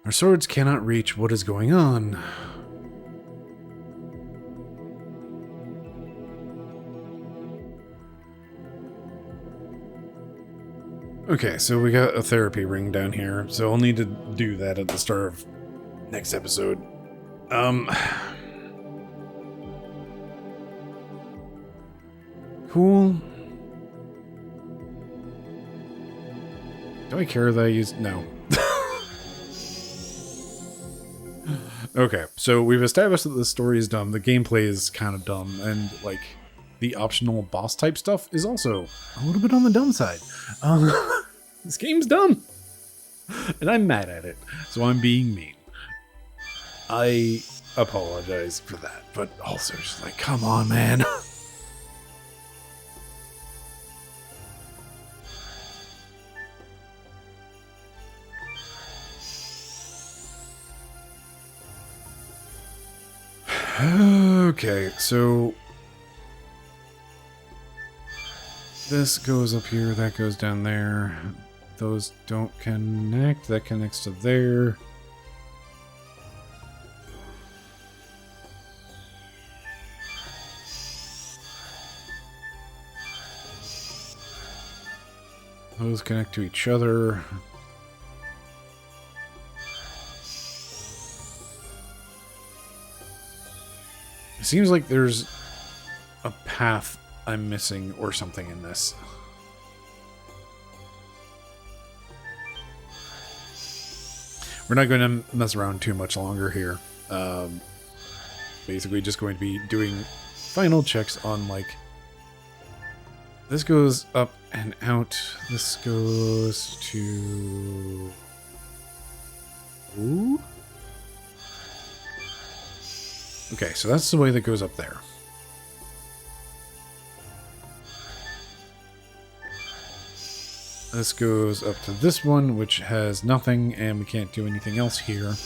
Our swords cannot reach what is going on. Okay, so we got a therapy ring down here, so I'll need to do that at the start of next episode. Cool. Do I care that I used... No. Okay, so we've established that the story is dumb, the gameplay is kind of dumb, and, like, the optional boss-type stuff is also a little bit on the dumb side. This game's dumb! And I'm mad at it, so I'm being mean. I apologize for that, but also just like, come on, man. Okay, so this goes up here, that goes down there. Those don't connect, that connects to there. Those connect to each other. It seems like there's a path I'm missing or something in this. We're not going to mess around too much longer here. Basically just going to be doing final checks on, like, this goes up and out. This goes to... Ooh? Okay, so that's the way that goes up there. This goes up to this one, which has nothing, and we can't do anything else here.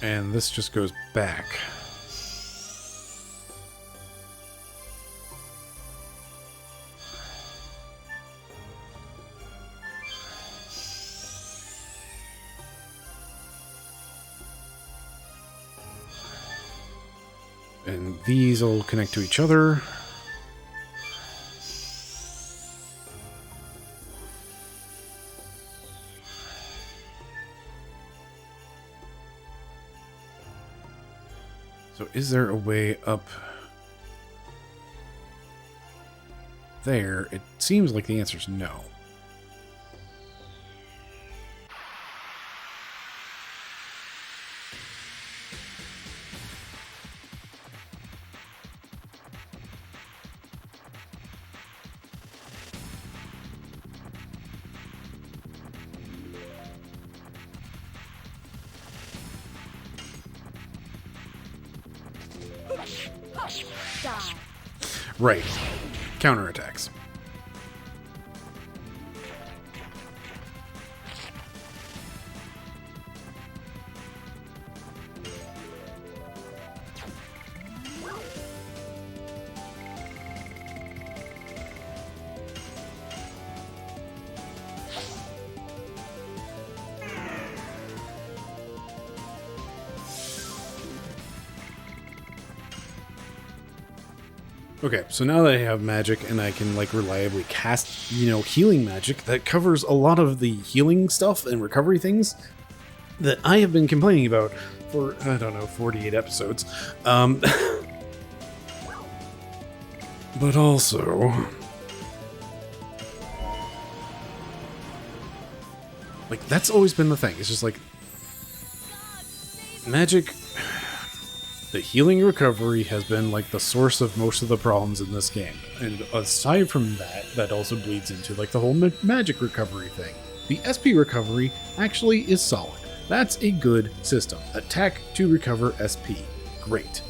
And this just goes back. And these all connect to each other. So is there a way up there? It seems like the answer is no. Die. Right. Counterattacks. Okay, so now that I have magic and I can like reliably cast, healing magic that covers a lot of the healing stuff and recovery things that I have been complaining about for, 48 episodes. But also, like, that's always been the thing. It's just like, magic, the healing recovery has been like the source of most of the problems in this game. And aside from that, that also bleeds into like the whole magic recovery thing. The SP recovery actually is solid. That's a good system. Attack to recover SP. Great.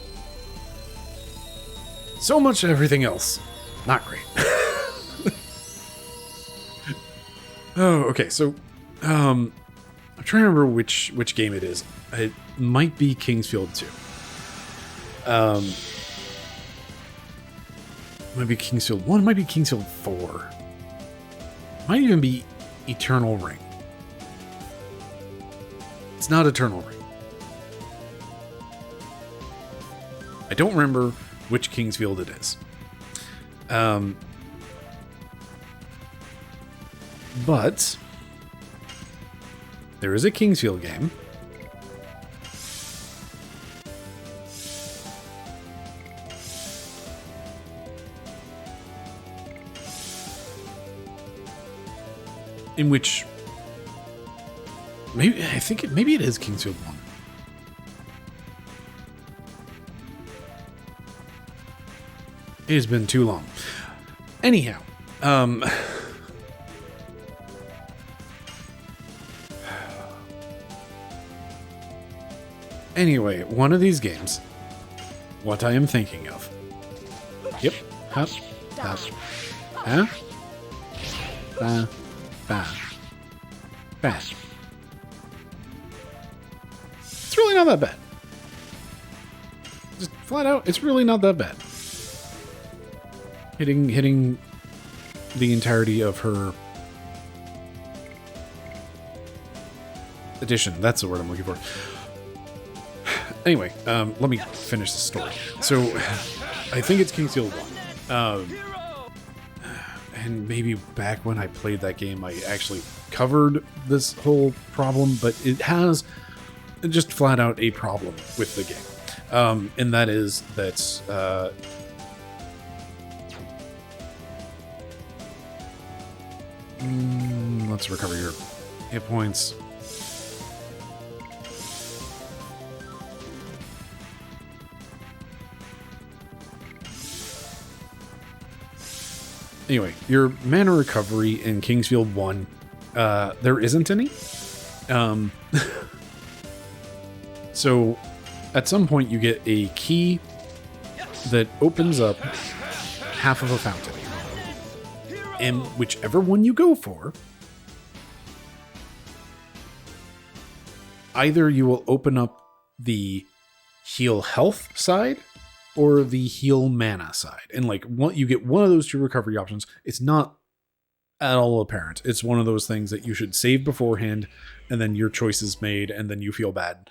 So much everything else. Not great. Oh, okay, so I'm trying to remember which game it is. It might be Kingsfield 2. Might be Kingsfield 1, might be Kingsfield 4. Might even be Eternal Ring. It's not Eternal Ring. I don't remember which Kingsfield it is. But there is a Kingsfield game. In which maybe it is Kingsfield 1. It has been too long. Anyhow, anyway, one of these games, what I am thinking of. Yep. Hup. Hup. Huh? Ba. Ba. Ba. It's really not that bad. Just flat out, it's really not that bad. Hitting the entirety of her edition. That's the word I'm looking for. Anyway, let me finish the story. So, I think it's Kingsfield 1. And maybe back when I played that game, I actually covered this whole problem, but it has just flat out a problem with the game. And that is that let's recover your hit points. Anyway, your mana recovery in Kingsfield 1, there isn't any. So, at some point you get a key that opens up half of a fountain. And whichever one you go for, either you will open up the heal health side or the heal mana side. And like you get one of those two recovery options. It's not at all apparent. It's one of those things that you should save beforehand, and then your choice is made, and then you feel bad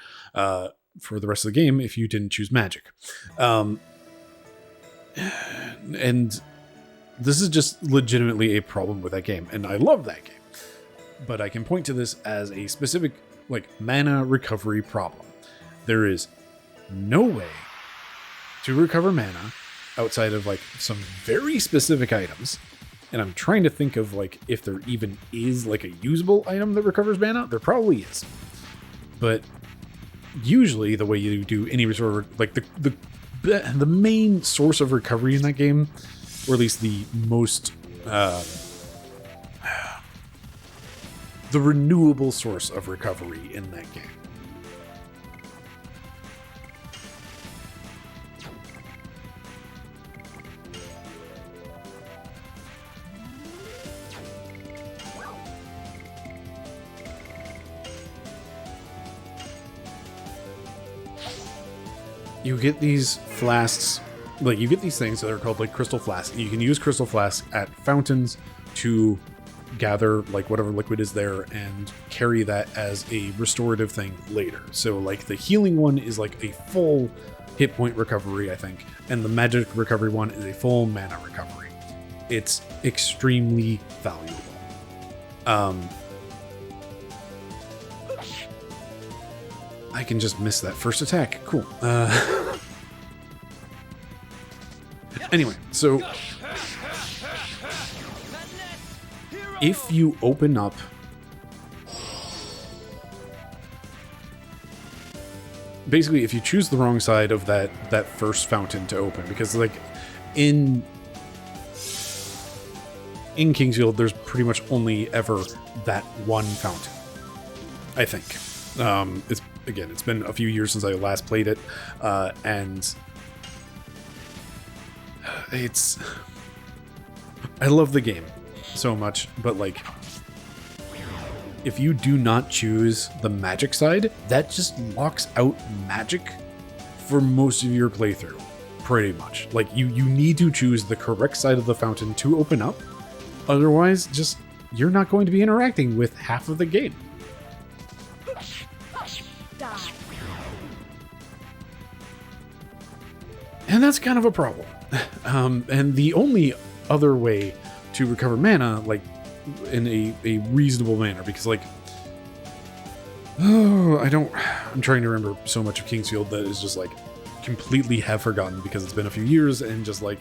for the rest of the game if you didn't choose magic. And this is just legitimately a problem with that game, and I love that game. But I can point to this as a specific, like, mana recovery problem. There is no way to recover mana outside of, like, some very specific items. And I'm trying to think of, like, if there even is, like, a usable item that recovers mana. There probably is. But usually the way you do any sort of, like, the main source of recovery in that game, or at least the most, the renewable source of recovery in that game. You get these flasks, like you get these things that are called like crystal flasks. You can use crystal flasks at fountains to gather like whatever liquid is there and carry that as a restorative thing later. So like the healing one is like a full hit point recovery, I think. And the magic recovery one is a full mana recovery. It's extremely valuable. I can just miss that first attack. Cool. Anyway, so if you open up basically if you choose the wrong side of that first fountain to open, because like in Kingsfield there's pretty much only ever that one fountain, I think. It's been a few years since I last played it, and I love the game so much, but like if you do not choose the magic side, that just locks out magic for most of your playthrough, pretty much. Like you need to choose the correct side of the fountain to open up, otherwise just you're not going to be interacting with half of the game. Die. And that's kind of a problem. And the only other way to recover mana, like in a reasonable manner, because like, I'm trying to remember so much of Kingsfield that is just like completely have forgotten because it's been a few years and just like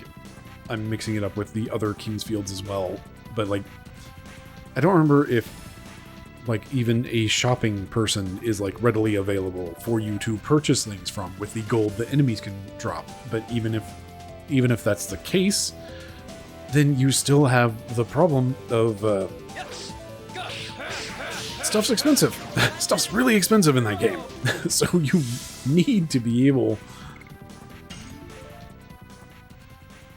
I'm mixing it up with the other Kingsfields as well. But like, I don't remember if like even a shopping person is like readily available for you to purchase things from with the gold that enemies can drop. But even if that's the case, then you still have the problem of stuff's expensive. Stuff's really expensive in that game. So you need to be able,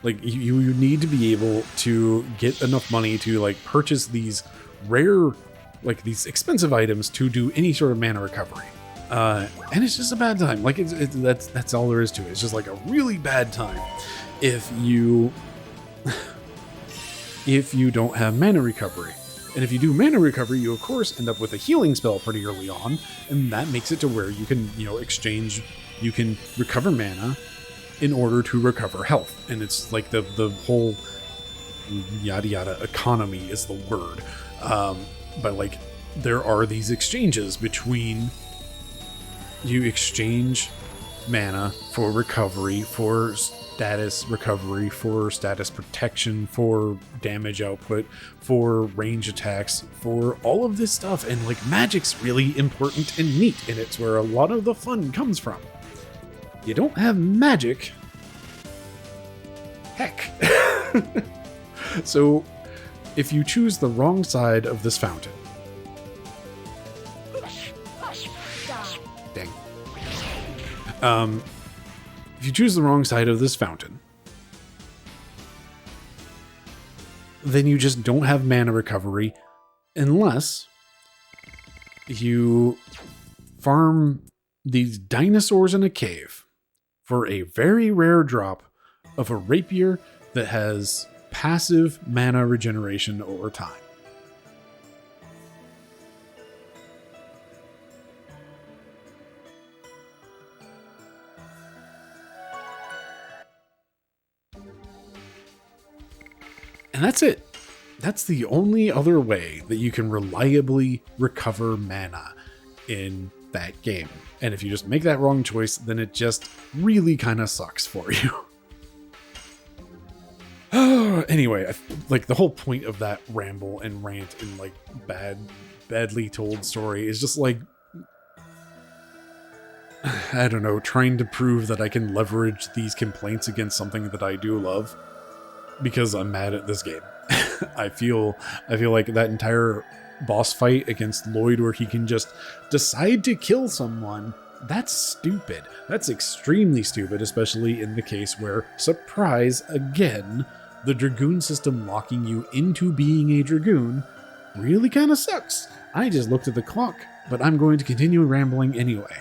like, you need to be able to get enough money to like purchase these rare, like these expensive items to do any sort of mana recovery. And it's just a bad time. Like that's all there is to it. It's just like a really bad time if you don't have mana recovery. And if you do mana recovery, you of course end up with a healing spell pretty early on, and that makes it to where you can, you can recover mana in order to recover health. And it's like the whole yada yada economy is the word. But like there are these exchanges between, you exchange mana for recovery, for status recovery, for status protection, for damage output, for range attacks, for all of this stuff. And like magic's really important and neat, and it's where a lot of the fun comes from. You don't have magic, heck. So if you choose the wrong side of this fountain, dang. If you choose the wrong side of this fountain, then you just don't have mana recovery unless you farm these dinosaurs in a cave for a very rare drop of a rapier that has passive mana regeneration over time. And that's it. That's the only other way that you can reliably recover mana in that game. And if you just make that wrong choice, then it just really kind of sucks for you. Anyway, like the whole point of that ramble and rant and like badly told story is just like, I don't know, trying to prove that I can leverage these complaints against something that I do love. Because I'm mad at this game. I feel like that entire boss fight against Lloyd where he can just decide to kill someone, that's stupid. That's extremely stupid, especially in the case where, surprise, again, the Dragoon system locking you into being a Dragoon really kind of sucks. I just looked at the clock, but I'm going to continue rambling anyway.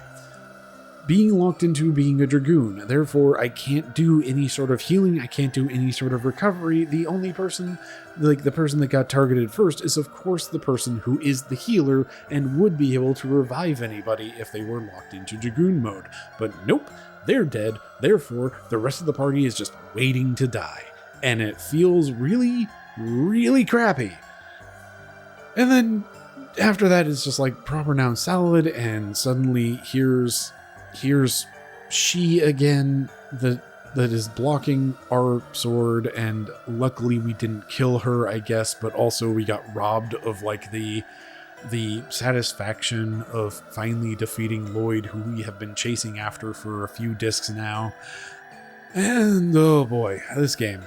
Being locked into being a Dragoon, therefore I can't do any sort of healing, I can't do any sort of recovery. The only person, like the person that got targeted first, is of course the person who is the healer and would be able to revive anybody if they were locked into Dragoon mode. But nope, they're dead, therefore the rest of the party is just waiting to die. And it feels really, really crappy. And then after that, it's just like proper noun salad, and suddenly here's she again that is blocking our sword, and luckily we didn't kill her, I guess, but also we got robbed of like the satisfaction of finally defeating Lloyd, who we have been chasing after for a few discs now. And oh boy, this game,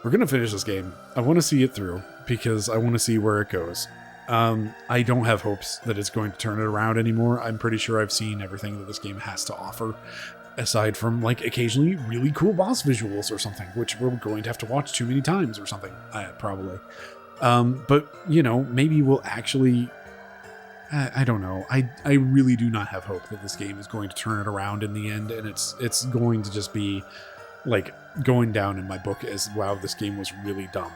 we're gonna finish this game. I want to see it through because I want to see where it goes. I don't have hopes that it's going to turn it around anymore. I'm pretty sure I've seen everything that this game has to offer, aside from like occasionally really cool boss visuals or something, which we're going to have to watch too many times or something, probably. But you know, maybe we'll actually, I don't know. I really do not have hope that this game is going to turn it around in the end, and it's going to just be like going down in my book as, wow, this game was really dumb.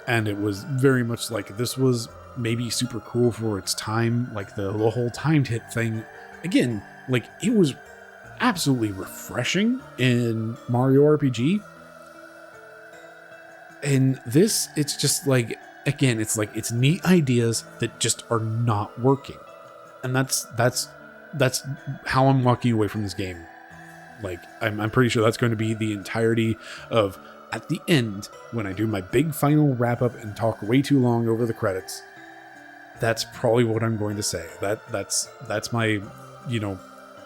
And it was very much like, this was maybe super cool for its time, like the whole timed hit thing. Again, like, it was absolutely refreshing in Mario RPG. And this, it's just like, again, it's like, it's neat ideas that just are not working. And that's how I'm walking away from this game. Like, I'm pretty sure that's going to be the entirety of, at the end, when I do my big final wrap up and talk way too long over the credits, that's probably what I'm going to say. That's my, you know,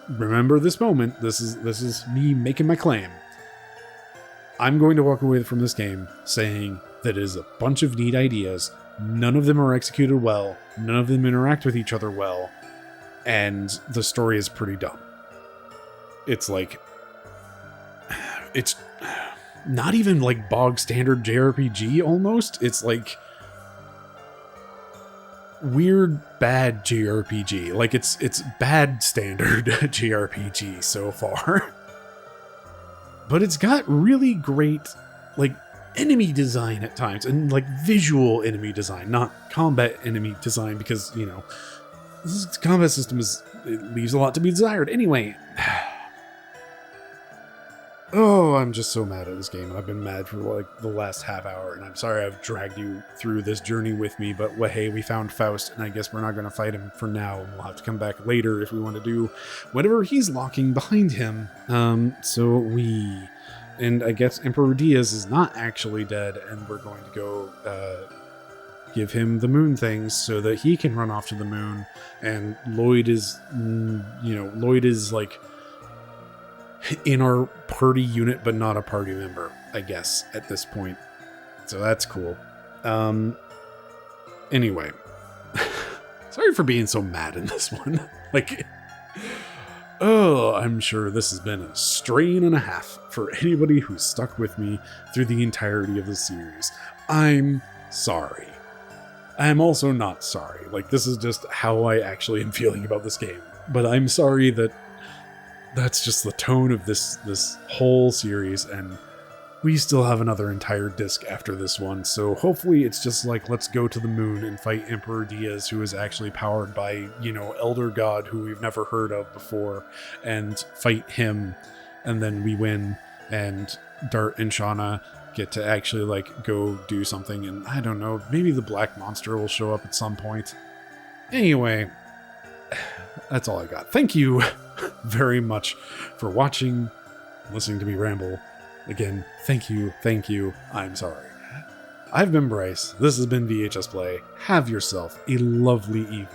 remember this moment. This is me making my claim. I'm going to walk away from this game saying that it is a bunch of neat ideas. None of them are executed well. None of them interact with each other well. And the story is pretty dumb. It's like, it's not even like bog standard JRPG almost. It's like weird bad JRPG. Like it's bad standard JRPG so far. But it's got really great like enemy design at times, and like visual enemy design, not combat enemy design, because, you know, this combat system it leaves a lot to be desired. Anyway, oh, I'm just so mad at this game, and I've been mad for like the last half hour, and I'm sorry I've dragged you through this journey with me, but well, hey, we found Faust, and I guess we're not going to fight him for now, and we'll have to come back later if we want to do whatever he's locking behind him. And I guess Emperor Diaz is not actually dead, and we're going to go give him the moon things so that he can run off to the moon, and Lloyd is, Lloyd is like in our party unit, but not a party member, I guess, at this point. So that's cool. Anyway. Sorry for being so mad in this one. Like, oh, I'm sure this has been a strain and a half for anybody who's stuck with me through the entirety of the series. I'm sorry. I'm also not sorry. Like, this is just how I actually am feeling about this game. But I'm sorry that that's just the tone of this whole series, and we still have another entire disc after this one, so hopefully it's just like, let's go to the moon and fight Emperor Diaz, who is actually powered by, Elder God, who we've never heard of before, and fight him, and then we win, and Dart and Shauna get to actually, like, go do something, and I don't know, maybe the Black Monster will show up at some point. Anyway, that's all I got. Thank you very much for watching, listening to me ramble. Again, thank you, I'm sorry. I've been Bryce, this has been VHS Play. Have yourself a lovely evening.